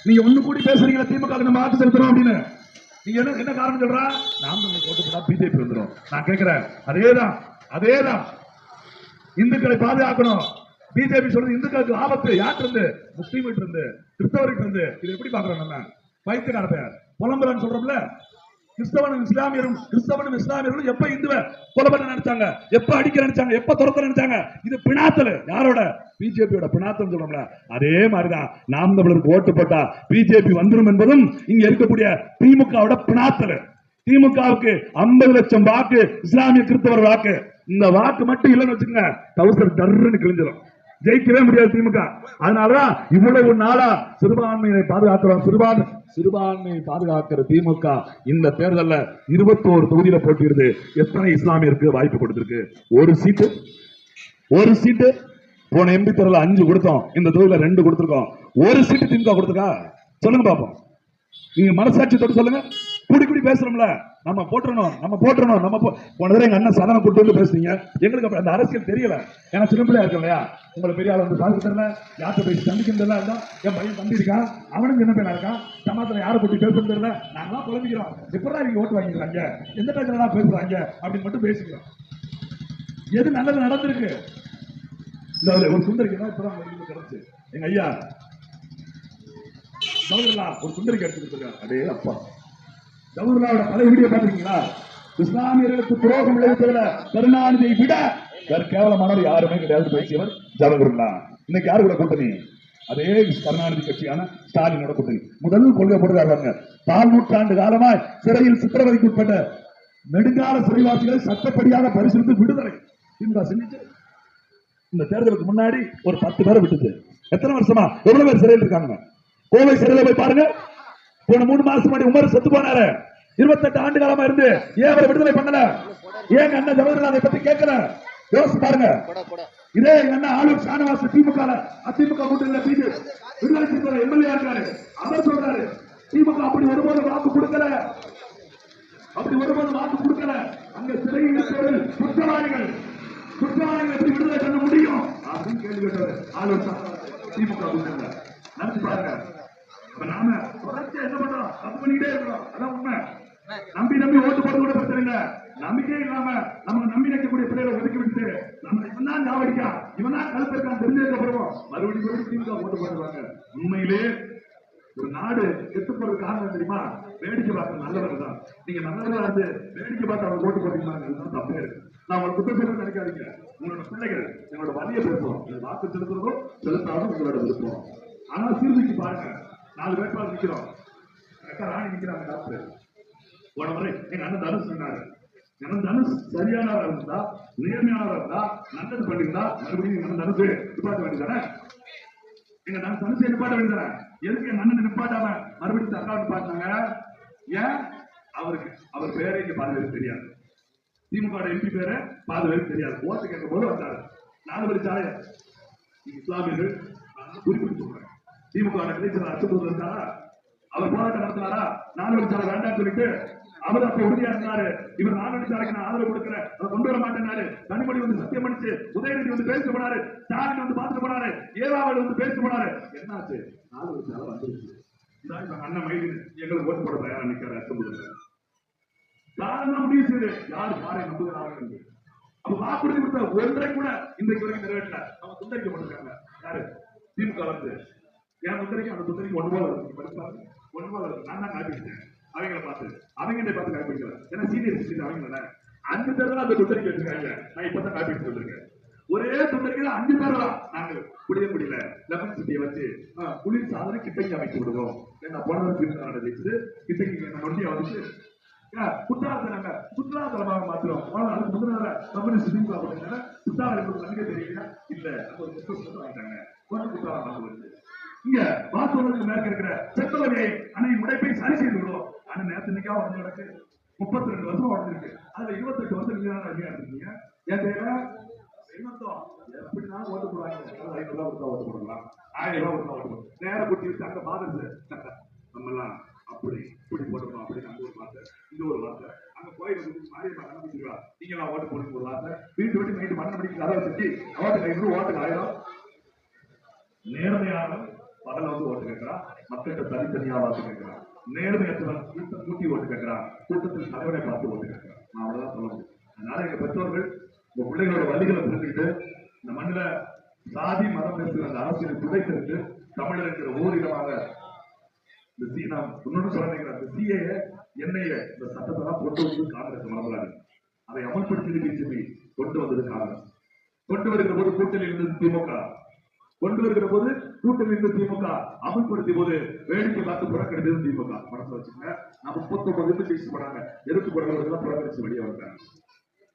Speaker 1: நீங்க ஒண்ணு கூடி பேசுறீங்களா திமுக நம்ம ஆட்சி செலுத்துறோம் அப்படின்னு? நீங்க என்ன காரணம் சொல்றா? நாம் தமிழர் ஓட்டு போட்டா பிஜேபி வந்துடும். நான் கேட்கிறேன், அதேதான் இந்துக்களை பாதுகாக்கணும். பிஜேபி சொல்றது இந்துக்களுக்கு ஆபத்து. யார்கிட்ட இருந்து? முஸ்லீம் இருந்து, கிறிஸ்தவர்கிட்ட இருந்து. இது எப்படி பாக்குறோம்? நம்ம பைத்தியக்கார பெயர் புலம்புறான்னு சொல்றோம்ல. கிறிஸ்தவனும் இஸ்லாமியர்களும் எப்ப இந்துவை கொலை பண்ண நினைச்சாங்க, எப்ப அடிக்க நினைச்சாங்க, எப்ப துரத்த நினைச்சாங்க? இது பினாத்தல். யாரோட? பிஜேபியோட பினாத்தல் சொல்றோம்ல. அதே மாதிரிதான் நாம் தமிழருக்கு ஓட்டு போட்டா பிஜேபி வந்துடும் என்பதும் இங்க இருக்கக்கூடிய திமுகவோட பினாத்தல். திமுகவுக்கு 50 லட்சம் வாக்கு இஸ்லாமிய கிறிஸ்தவர் வாக்கு. இந்த வாக்கு மட்டும் இல்லைன்னு வச்சுக்கோங்க, டவுசர் டர்ன்னு கிழிஞ்சிடும். ஜெயிக்கவே முடியாது திமுக. அதனாலதான் இவ்வளவு நாளா சிறுபான்மையை பாதுகாக்கிறோம். சிறுபான்மையை பாதுகாக்கிற திமுக இந்த தேர்தலில் 21 தொகுதியில போட்டியிருக்கு. எத்தனை இஸ்லாமியருக்கு வாய்ப்பு கொடுத்திருக்கு? ஒரு சீட்டு. போன எம்பி தேர்தல் 5 கொடுத்தோம், இந்த தொகுதியில 2 கொடுத்திருக்கோம். ஒரு சீட்டு திமுக கொடுத்துருக்கா? சொல்லுங்க பாப்போம். நீங்க மனசாட்சி தொட்டு சொல்லுங்க. கூடி பேசுறோம்ல, நம்ம போட்டுறணும். போன தடவை எங்க அண்ணன் சதனை கூட்டு வந்து பேசுறீங்க. எங்களுக்கு அந்த அரசியல் தெரியல. ஏன்னா சின்ன பிள்ளையா இருக்கும் இல்லையா? உங்களை பெரிய ஆள் வந்து பார்க்க தெரியல, யார்கிட்ட போய் சந்திக்கிறதுல என் பையன் தம்பி இருக்கான், அவனும் சின்ன பையனா இருக்கான், சமாத்துல யாரை கூட்டி பேசுறது தெரியல. நாங்களாம் குழம்பிக்கிறோம். எப்படா நீங்க ஓட்டு வாங்கிக்கிறாங்க, எந்த டைம்ல பேசுறாங்க அப்படின்னு மட்டும் பேசிக்கிறோம். எது நல்லது நடந்திருக்கு? ஒரு சுந்தரிக்கு தான் இப்பதான் கிடைச்சு. எங்க ஐயா ஒரு சுந்தரிக்கு எடுத்துக்கிட்டு. அடே அப்பா, ஜவஹர்லாலோட பழைய வீடியோ பாத்துருக்கீங்களா? இஸ்லாமியர்களுக்கு துரோகம் விளைவித்ததுல கருணாநிதியை விட வேற கேவலமானவர் யாருமே கிடையாது பேசியவர் ஜவஹர்லால். இன்னைக்கு யாரு கூட கூட்டணி? அதே கருணாநிதி கட்சியான ஸ்டாலினோட கூட்டணி. முதல் கொள்கை போடுறாங்க. 4 நூற்றாண்டு காலமாய் சிறையில் சித்திரவதைக்கு உட்பட்ட நெடுங்கால சிறைவாசிகளை சட்டப்படியாக பரிசீலித்து விடுதலை திமுக செஞ்சுச்சு. இந்த தேர்தலுக்கு முன்னாடி ஒரு 10 பேரை விட்டுச்சு. எத்தனை வருஷமா எவ்வளவு பேர் சிறையில் இருக்காங்க? கோவை சிறையில போய் பாருங்க. போன 3 மாசம் முன்னாடி உமர் செத்து போனாரு. 28 ஆண்டு காலமா இருந்து ஏன் அவரை விடுதலை பண்ணல? ஏன் அண்ணன் ஜவஹர்லால் அதை பத்தி கேட்கல? யோசிச்சு பாருங்க. இதே எங்க அண்ணன் ஆளுநர் ஷானவாஸ் திமுக அதிமுக கூட்டணியில விடுதலை செய்த எம்எல்ஏ இருக்காரு. அவர் சொல்றாரு, திமுக அப்படி ஒருபோது வாக்கு கொடுக்கல. அங்க சிறையில் இருக்கிற குற்றவாளிகள் எப்படி விடுதலை பண்ண முடியும் அப்படின்னு கேள்வி கேட்டாரு ஆளுநர் திமுக கூட்டணியில. நினைச்சு பாருங்க. நாம தொடர்ச்சி என்ன பண்றோம்? தப்பு பண்ணிக்கிட்டே இருக்கிறோம். அதான் உண்மை. நம்பி ஓட்டு போட்டு கூட பிரச்சனை இல்ல. நம்பிக்கை இல்லாம நமக்கு நம்பி நிற்கக்கூடிய பிள்ளைகளை ஒதுக்கி விட்டு நம்ம இவன் தான் ஜாவடிக்கா, இவன் தான் கருப்பெருக்கான் தெரிஞ்சதுக்கப்புறம் மறுபடியும் திமுக ஓட்டு போட்டுருவாங்க. உண்மையிலே ஒரு நாடு கெட்டு போறது காரணம் தெரியுமா? வேடிக்கை பார்த்த நல்லவர்கள் தான். நீங்க நல்லவர்களா இருந்து வேடிக்கை பார்த்து அவங்க ஓட்டு போட்டீங்கன்னா தப்பே இருக்கு. நான் உங்களை குற்றம் சொல்ல நினைக்காதீங்க. உங்களோட பிள்ளைகள் எங்களோட வழியை பேசுவோம். வாக்கு செலுத்துறதும் செலுத்தாலும் உங்களோட விருப்பம். ஆனா சீர்திருத்தி பாருங்க. 4 வேட்பாளர் நிக்கிறோம். ராணி நிக்கிறாங்க. டாக்டர் போன முறை எங்க அண்ணன் தனுஷ் சொன்னாரு, தனுஷ் சரியானவராக இருந்தா, நேர்மையானவராக இருந்தா, நல்லது பண்ணிருந்தா மறுபடியும் எங்க தனுஷ் நிப்பாட்ட வேண்டியதானே? எங்க தனுஷை நிப்பாட்ட வேண்டியதானே? எதுக்கு எங்க அண்ணன் நிப்பாட்டாம மறுபடியும் சர்க்கார் நிப்பாட்டினாங்க? ஏன்? அவர் பேரே இங்க பாதி பேருக்கு தெரியாது. திமுக எம்பி பேரு பாதி பேருக்கு தெரியாது. ஓட்டு கேட்கும் போது வந்தாரு. 4 வழி சாலை இஸ்லாமியர்கள் குறிப்பிட்டு சொல்றேன். திமுக அச்சுறுத்தல் இருந்தாரா? அவர் போராட்டம் நடத்தினாரா? 4 வழி சாலை வேண்டாம் சொல்லிட்டு அவர் அப்ப உறுதியா இருந்தாரு. இவர் 4 வழி சாலைக்கு நான் ஆதரவு கொடுக்கிறேன், அதை கொண்டு வர மாட்டேன்னாரு. கனிமொழி வந்து சத்தியம் பண்ணிச்சு. உதயநிதி வந்து பேச போனாரு. ஸ்டாலின் வந்து பார்த்துட்டு போனாரு. ஏவாவல் வந்து பேச போனாரு. என்னாச்சு? 4 வழி சாலை வந்துருச்சு. அண்ணன் மைதி எங்களுக்கு ஓட்டு போட தயாரா நிற்கிறார். அச்சமுடியல யாரெல்லாம் முடிவு செய்து யாரு யாரை நம்புகிறார்கள் என்று. அப்ப வாக்குறுதி கொடுத்த ஒன்றை கூட இன்றைக்கு வரைக்கும் நிறைவேற்றல. அவங்க சுந்தரிக்கப்பட்டிருக்காங்க. யாரு? திமுக வந்து என் முத்திரைக்கு அந்த முத்திரைக்கு 1 போல இருக்கு. நான் தான் காட்டிட்டேன். அவங்களை பார்த்து காப்பிடிக்கல. ஏன்னா சீனியர் சிட்டிசன் அவங்க 5 பேர் தான் அந்த துண்டறிக்கை வச்சிருக்காங்க. நான் இப்பதான் காப்பீட்டு வந்திருக்கேன். ஒரே துண்டறிக்கையில 5 பேர் தான் நாங்க முடியல லெமன் சிட்டியை வச்சு குளிர் சாதனை கிட்டங்கி அமைத்து விடுவோம். ஏன்னா போனதற்கு வச்சு கிட்டங்கி நொண்டியா வந்துச்சு குற்றாலத்தை குற்றாலத்தலமாக மாத்திரம். அதுக்கு முதல்ல கம்யூனிஸ்ட் திமுக குற்றாலம் கண்ணுக்கே தெரியல இல்ல வாங்கிட்டாங்க. குற்றாலம் வருது. இங்க வாசவர்களுக்கு மேற்க இருக்கிற செத்தவரையை அன்னைக்கு உடைப்பை சரி செய்து விடுவோம். ஆனா நேரத்து இன்னைக்கா உடஞ்சு கிடக்கு 32 வருஷம் உடஞ்சிருக்கு. அதுல 28 வருஷம் நீங்க இருக்கீங்க. என் தேவை எப்படினாலும் ஓட்டு போடுவாங்க. 500 ரூபாய் கொடுத்தா ஓட்டு போடலாம், 1000 ரூபாய் கொடுத்தா ஓட்டு போடலாம். நேரம் குட்டி வச்சு அங்க பாதது நம்ம எல்லாம் அப்படி இப்படி போட்டுக்கணும் அப்படின்னு அங்க ஒரு வார்த்தை, இந்த ஒரு வார்த்தை. அங்க கோயில் மாரியம்மா கண்டுபிடிச்சிருக்கா நீங்க எல்லாம் ஓட்டு போடுங்க ஒரு வார்த்தை. வீட்டு வீட்டு நைட்டு 12 மணிக்கு கதவை தட்டி ஓட்டுக்கு 500, ஓட்டுக்கு 1000. நேர்மையான பகல ஓட்டு கேட்கிறான், மக்கள்கிட்ட தனித்தனியா வாக்கு கேட்கிறான். நேர்மையற்றவன் கூட்டி ஓட்டு கேட்கிறான், கூட்டத்தில் தலைவனை பார்த்து ஓட்டு கேட்கிறான். நான் அவ்வளவுதான் சொல்ல முடியும். அதனால எங்க பெற்றோர்கள் உங்க பிள்ளைகளோட வழிகளை புரிஞ்சுக்கிட்டு இந்த மண்ணில சாதி மதம் பேசுகிற அந்த அரசியல் துடைத்திருக்கு. தமிழர் இருக்கிற ஓரிடமாக இந்த இன்னொன்னு சொல்ல அந்த சிஏ என்ஐஏ இந்த சட்டத்தெல்லாம் கொண்டு வந்து காங்கிரஸ் மறந்துடாது. அதை அமல்படுத்தி பிஜேபி கொண்டு வந்தது காங்கிரஸ். கொண்டு வருகிற போது கூட்டணியில் இருந்தது திமுக. கொண்டு வருகிற போது கூட்டணி இருந்த திமுக அமல்படுத்திய போது வேடிக்கை பார்த்து புறக்கணித்தது திமுக. மனசுல வச்சுங்க. நான் 39 பேசி போனாங்க, எதிர்த்து போறவர்கள் புறக்கணிச்சு வெளியே வந்தாங்க.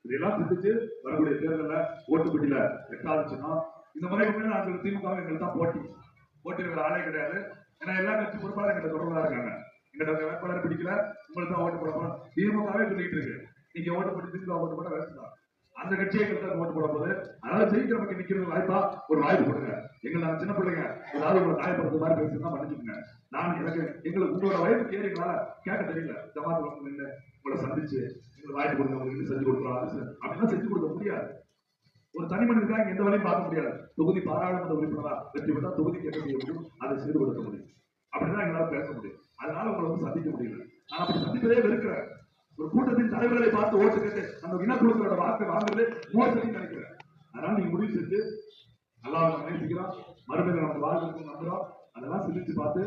Speaker 1: இதெல்லாம் சிந்திச்சு வரக்கூடிய தேர்தலில் ஓட்டுப்பட்டியில எட்டாச்சுன்னா இந்த முறை நாங்கள் திமுக எங்களுக்கு தான் போட்டி இருக்கிற ஆளே கிடையாது. ஏன்னா எல்லா கட்சி பொறுப்பாளர் எங்கிட்ட தொடர்பா இருக்காங்க. எங்கிட்ட வேட்பாளர் பிடிக்கல, உங்களுக்கு தான் ஓட்டு போட திமுகவே சொல்லிட்டு இருக்கு. நீங்க ஓட்டு போட்டு திமுக ஓட்டு போட வேண்டாம். அந்த கட்சியை ஓட்டு போட போது அதனால ஜெயிக்கிற நமக்கு நிக்கிறது வாய்ப்பா ஒரு வாய்ப்பு கொடுங்க. எங்களை நான் சின்ன பிள்ளைங்க ஏதாவது உங்களை காயப்படுத்த மாதிரி பேசுனா மன்னிச்சுக்கோங்க. நான் எங்களுக்கு உங்களோட வயது ஏறினால கேட்க தெரியல. ஜமாத்து நின்று உங்களை சந்திச்சு எங்களை வாய்ப்பு கொடுங்க, உங்களுக்கு செஞ்சு கொடுக்குறோம் அப்படின்னா செஞ்சு கொடுக்க முடியாது. ஒரு தனி மனிதனுக்காக எந்த வேலையும் பார்க்க முடியாது. தொகுதி பாராளுமன்ற உறுப்பினரா வெற்றி பெற்றா தொகுதிக்கு என்ன செய்ய முடியும், அதை செய்து கொடுக்க முடியும். அப்படிதான் எங்களால பேச முடியும். அதனால உங்களை வந்து சந்திக்க முடியல. நான் அப்படி சந்திப்பதே இருக்கிறேன். ஒரு கூட்டத்தின் தலைவர்களை பார்த்து ஓட்டு கேட்டு அந்த இனக்குழுக்களோட வாக்கை வாங்குறது மோசடின்னு நினைக்கிறேன். அதனால நீங்க முடிவு செஞ்சு நல்லா நேசிக்கிறோம், மறுபடியும் நம்ம வாழ்க்கை நம்புறோம். அதெல்லாம் சிந்திச்சு பார்த்து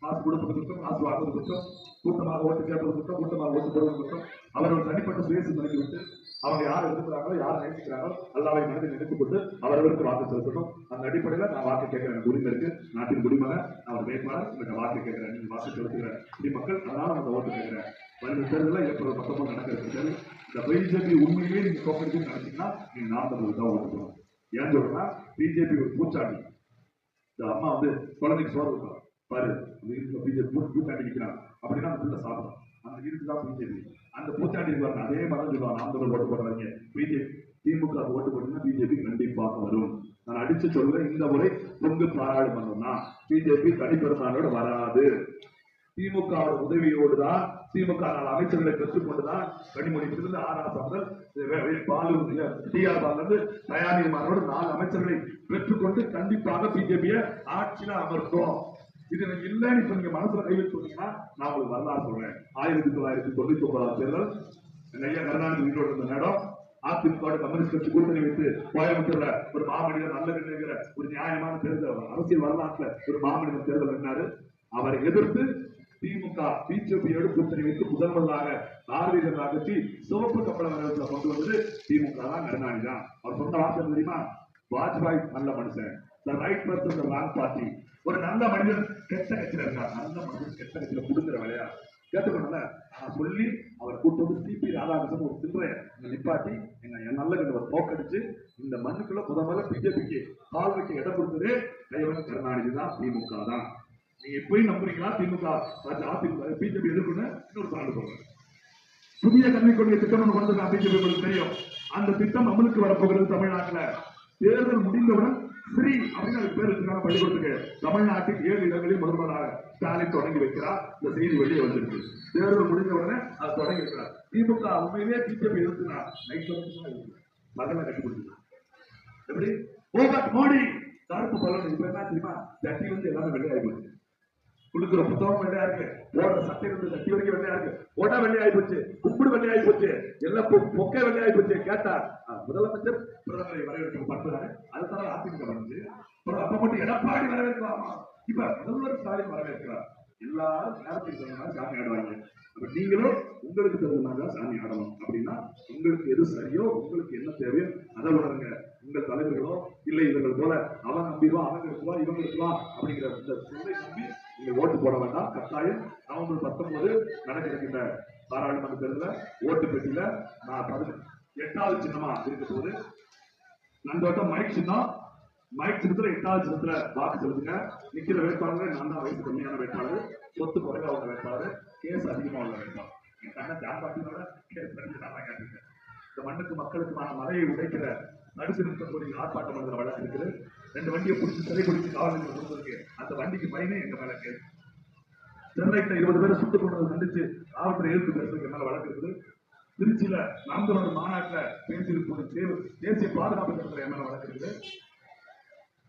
Speaker 1: காசு கொடுப்பது குற்றம், காசு வாங்குவது குற்றம், கூட்டமாக ஓட்டு கேட்பது குற்றம், கூட்டமாக ஓட்டு போடுவது குற்றம். அவர்கள் தனிப்பட்ட சுயேசம் நினைத்து விட்டு அவங்க யார் எதிர்க்கிறாங்களோ யார் நேசிக்கிறாங்களோ அல்லாவை மனதில் நினைத்துக் கொண்டு அவர்களுக்கு வாக்கு செலுத்தணும். அந்த அடிப்படையில் நான் வாக்கு கேட்கிறேன். எனக்கு உரிமை இருக்கு. நாட்டின் குடிமகன், அவர் வேட்பாளர், உங்கள்கிட்ட வாக்கு கேட்கிறேன். நீங்க வாக்கு செலுத்துகிற குடிமக்கள், அதனால அந்த ஓட்டு கேட்கிறேன். வருகிற தேர்தலில் ஏப்ரல் 19 நடக்கிறது. இந்த பிஜேபி உண்மையிலேயே நீங்க தோக்கடிச்சுன்னு நினைச்சீங்கன்னா நீங்க 40 தான் ஓட்டு போகணும். ஏன் சொல்றேன்னா பிஜேபி ஒரு பூச்சாண்டி. இந்த அம்மா வந்து குழந்தைக்கு சோறு வைக்கலாம் பாரு, பிஜேபி பூச்சாண்டி நிற்கிறாங்க அப்படின்னா அந்த பிள்ளை சாப்பிடும். அந்த இருக்குதான் பிஜேபி. அந்த பூச்சாண்டி இருக்காங்க. அதே மாதிரி சொல்லுவாங்க 40 ஓட்டு போடுறாங்க பிஜேபி. திமுக ஓட்டு போட்டீங்கன்னா பிஜேபி கண்டிப்பாக வரும். நான் அடிச்சு சொல்றேன், இந்த முறை பொங்கு பாராளுமன்றம்னா பிஜேபி தனிப்பெருமானோடு வராது. திமுக உதவியோடு தான், திமுக அமைச்சர்களை பெற்றுக்கொண்டுதான் கனிமொழியிலிருந்து தயாரிமாரோடு 4 அமைச்சர்களை பெற்றுக்கொண்டு கண்டிப்பாக பிஜேபியை ஆட்சியில அமர்த்தோம். இது இல்லைன்னு இப்ப நீங்க மனசுல கைவிட்டு சொன்னீங்கன்னா நான் உங்களுக்கு வரலாறு சொல்றேன். 1999 தேர்தல் ஐயா கருணாநிதி வீட்டோடு இருந்த நேரம் அதிமுக கம்யூனிஸ்ட் கட்சி கூட்டணி வைத்து கோயம்புத்தூர்ல ஒரு மாமனிதர் நல்ல நினைக்கிற ஒரு நியாயமான தேர்தல், அரசியல் வரலாற்றுல ஒரு மாமனிதர் தேர்தல் இருந்தாரு. அவரை எதிர்த்து திமுக பிஜேபியோடு கூட்டணி வைத்து முதல்வராக பாரதிய ஜனதா கட்சி சிவப்பு கப்பல கொண்டு வந்தது திமுக தான், கருணாநிதி தான். அவர் சொன்ன வார்த்தை தெரியுமா? வாஜ்பாய் நல்ல மனுஷன், the right person, the wrong party. ஒரு நல்ல மனிதன் கெட்ட கட்சியில இருக்கார், நல்ல மனிதன் கெட்ட கட்சியில கொடுக்கிற வேலையா கேட்டுக்கணும்ல. நான் சொல்லி அவர் கூட்டு வந்து சிபி ராதாகிருஷ்ணன் ஒரு சில்லறைய நிப்பாட்டி எங்க நல்ல தோக்கடிச்சு இந்த மண்ணுக்குள்ள முதல்ல பிஜேபிக்கு கால் வைக்க இடம் கொடுத்ததே கைவன் கருணாநிதி தான், திமுக தான். நீங்க எப்பயும் நம்புறீங்களா? திமுக அதிமுக பிஜேபி எதிர்ப்புன்னு இன்னொரு சான்று சொல்றேன். புதிய கல்விக் கொள்கை திட்டம் கொண்டு பிஜேபி உங்களுக்கு தெரியும். அந்த திட்டம் அமலுக்கு வரப்போகிறது தமிழ்நாட்டில். தேர்தல் முடிந்தவுடன் ஸ்ரீ அப்படின்னு அதுக்கு பேர் வச்சிருக்காங்க பள்ளிக்கூடத்துக்கு. தமிழ்நாட்டில் 7 இடங்களில் முதல்வராக ஸ்டாலின் தொடங்கி வைக்கிறார். இந்த செய்தி வெளியே வந்திருக்கு. தேர்தல் முடிந்த உடனே அது தொடங்கி வைக்கிறார். திமுக உண்மையிலே பிஜேபி எதிர்த்துனா மகளை கட்டி கொடுத்துருக்காங்க. எப்படி மோடி கருப்பு பலன் இப்ப என்ன தெரியுமா? சட்டி வந்து எல்லாமே வெள்ளையாகி போச்சு. கொடுக்குற புத்தகம் வெள்ளையா இருக்கு, போடுற சட்டை இருந்து சட்டி வரைக்கும் வெள்ளையா இருக்கு, போட்டா வெள்ளையாகி போச்சு, கும்பிடு வெள்ளையாகி போச்சு, எல்லாம் பொக்கை வெள்ளையாகி போச்சு. கேட்டா முதலமைச்சர் பிரதமரை வரவேற்கும் பண்றாரு. அதுதான் அதிமுக வந்து அப்ப மட்டும் எடப்பாடி வரவேற்கலாமா? இப்ப முதல்வர் ஸ்டாலின் வரவேற்கிறார். எல்லாரும் நேரத்துக்கு சாமி ஆடுவாங்க. அப்ப நீங்களும் உங்களுக்கு தகுந்தமாக சாமி ஆடணும் அப்படின்னா உங்களுக்கு எது சரியோ உங்களுக்கு என்ன தேவையோ அதை உணருங்க. உங்கள் தலைவர்களோ இல்லை இவர்கள் போல அவன் நம்பிடுவா அவங்க இருக்குவா இவங்க இருக்குவா அப்படிங்கிற இந்த சொல்லை நம்பி நீங்க ஓட்டு போட வேண்டாம். கட்டாயம் நவம்பர் 19 நடக்க இருக்கின்ற பாராளுமன்ற தேர்தலில் ஓட்டு பெட்டியில நான் 8வது சின்னமா இருக்க போது நந்தோட்டம் மைக் சின்னம். மைக் சின்னத்துல 8வது சின்னத்துல வாக்கு செலுத்துங்க. நிக்கிற வேட்பாளர்கள் நான் தான் வயசு கம்மியான வேட்பாளர், சொத்து குறைவா உள்ள வேட்பாளர், கேஸ் அதிகமா உள்ள வேட்பாளர். என் கண்ணை ஜான்பாட்டினோட கேஸ் படிச்சு நான் கேட்டிருக்கேன். இந்த மண்ணுக்கு மக்களுக்குமான மலையை உடைக்கிற நடுத்து நிறுத்தக்கூடிய ஆர்ப்பாட்டம் பண்ணுற வழக்கு இருக்குது. 2 வண்டியை பிடிச்சி சிறை பிடிச்சி காவல் நிலையத்தில் கொடுத்துருக்கு. அந்த வண்டிக்கு பயனே எங்க மேல கேஸ். சென்னைக்கு 20 பேரை சுட்டுக் கொண்டதை கண்டிச்சு காவல்துறை எதிர்த்து பேசுறதுக்கு மேல வழக்கு இருக்குது. திருச்சியில நாம் தமிழர் மாநாட்டில் பேசியிருப்போது தேசிய பாதுகாப்பு சட்டத்தில் என்ன வழக்கு இருக்குது.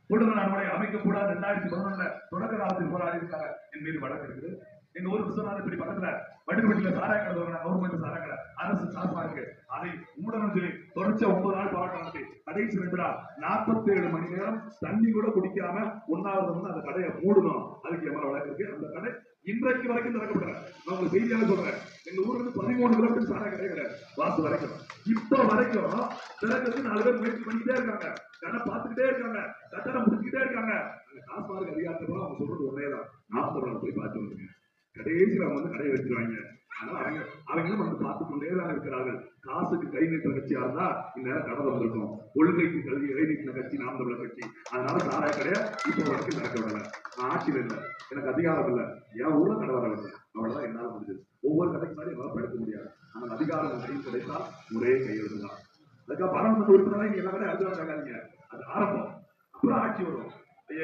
Speaker 1: கூடுதல் நடைமுறை அமைக்கக்கூடாது 2011 தொடக்க காலத்தில் போராடி இருக்காங்க என் மீது வழக்கு இருக்குது. எங்க ஊர் விஸ்வநாத இப்படி பக்கத்துல வடுகுவட்டியில சாராய கடை கவர்மெண்ட் சாராய கடை அரசு சார்பா இருக்கு. அதை மூடணும் சொல்லி தொடர்ச்சி 9 நாள் போராட்டம் நடத்தி கடைசி 2 நாள் 47 மணி நேரம் தண்ணி கூட குடிக்காம உண்ணாவிரதம் வந்து அந்த கடையை மூடணும். அதுக்கு எவ்வளவு வழக்கு இருக்கு. அந்த கடை இன்றைக்கு வரைக்கும் திறக்கப்படல. நான் உங்களுக்கு செய்தியாக சொல்றேன். எங்க ஊர்ல இருந்து 13 கிலோமீட்டர் சாராய கடை கிடையாது வாசல் வரைக்கும். இப்ப வரைக்கும் திறக்கிறது 4 பேர் முயற்சி பண்ணிக்கிட்டே இருக்காங்க. கடை பார்த்துக்கிட்டே இருக்காங்க. கட்டணம் முடிச்சுக்கிட்டே இருக்காங்க. அந்த காசுமார்க்கு அதிகாரத்தை அவங்க சொல்றது ஒரேதான். 40 போய் பார்த்து வந்துருங்க. கடைசியில் அவங்க வந்து கடையை வச்சிருவாங்க. அதனால அவங்களும் வந்து பார்த்துக் கொண்டேதான் இருக்கிறார்கள். காசுக்கு கை நீட்டுற கட்சியா இருந்தா இந்நேரம் கடை வந்திருக்கும். கொள்கைக்கு கல்வி கை நீட்டின கட்சி நாம் தமிழர் கட்சி. அதனால சாராய கடையை இப்போ வரைக்கும் நடக்க விடல. நான் ஆட்சியில் இல்லை, எனக்கு அதிகாரம் இல்லை, என் ஊர்ல கடை வரவில்லை. அவ்வளவுதான் என்னால முடிஞ்சது. ஒவ்வொரு கடைக்கு மாதிரி என்னால படுக்க முடியாது. ஆனால் அதிகாரம் கையில் கிடைத்தால் ஒரே கையெழுத்து தான். அதுக்காக பாராளுமன்ற உறுப்பினராக நீங்க எல்லா கடையும் அழுதாங்க. அது ஆரம்பம். அப்புறம் ஆட்சி வரும்.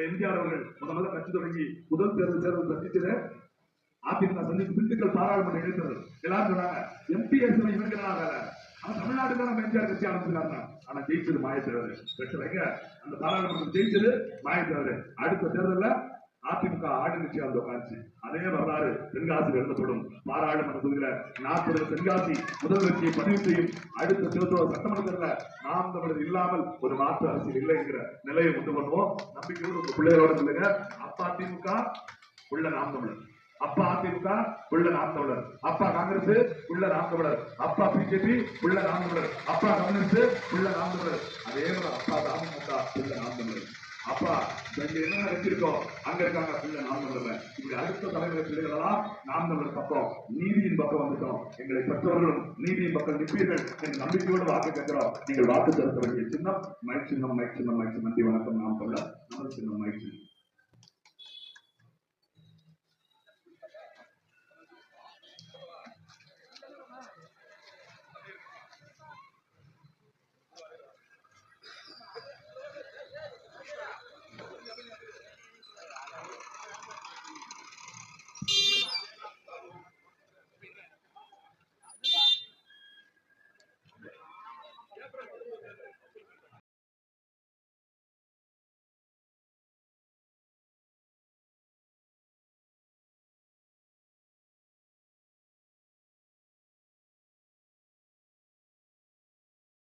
Speaker 1: எம்ஜிஆர் அவர்கள் முதல்ல கட்சி தொடங்கி முதல் தேர்தல் சந்திச்சது அதிமுக சந்தித்து திண்டுக்கல் பாராளுமன்ற இடைத்தேர்தல் எல்லாரும் சொன்னாங்க எம்பிஎஸ் இவங்க அவன் தமிழ்நாடு தான் எம்ஜிஆர் கட்சி ஆரம்பிச்சிருக்காங்க. ஆனா ஜெயிச்சது மாயத்தேவர். பிரச்சனைங்க அந்த பாராளுமன்றம் ஜெயிச்சது மாயத்தேவர். அடுத்த தேர்தலில் அதிமுக ஆளுங்கட்சி அந்த உட்காந்துச்சு. அதே வரலாறு தென்காசியில் எழுதப்படும். பாராளுமன்ற தொகுதியில 40 தென்காசி முதல் கட்சியை பதிவு செய்யும். அடுத்த தேர்தல் சட்டமன்றத்தில் நாம் தமிழர் இல்லாமல் ஒரு மாற்று அரசியல் இல்லை என்கிற நிலையை கொண்டு வருவோம். நம்பிக்கையோடு உங்க பிள்ளைகளோட சொல்லுங்க. அப்பா திமுக உள்ள நாம் தமிழர், அப்பா அதிமுக உள்ள நாம் தமிழர், அப்பா காங்கிரஸ் உள்ள நாம் தமிழர், அப்பா பிஜேபி உள்ள நாம் தமிழர், அப்பா கம்யூனிஸ்ட் உள்ள நாம் தமிழர், அதே மாதிரி அப்பா தாமமுக உள்ள நாம் தமிழர், அப்பா என்ன வச்சிருக்கோம் அங்க இருக்காங்க உள்ள நாம் தமிழர். இப்படி அடுத்த தலைமுறை பிள்ளைகளெல்லாம் நாம் தமிழர் பக்கம் நீதியின் பக்கம் வந்துட்டோம். எங்களை பெற்றவர்களும் நீதியின் பக்கம் நிற்பீர்கள் என்ற நம்பிக்கையோடு வாக்கு கேட்கிறோம். நீங்கள் வாக்கு செலுத்த வேண்டிய சின்னம் மைக் சின்னம், மைக் சின்னம், மைக் சின்னம். நன்றி, வணக்கம். நாம் தமிழர் நமது சின்னம்.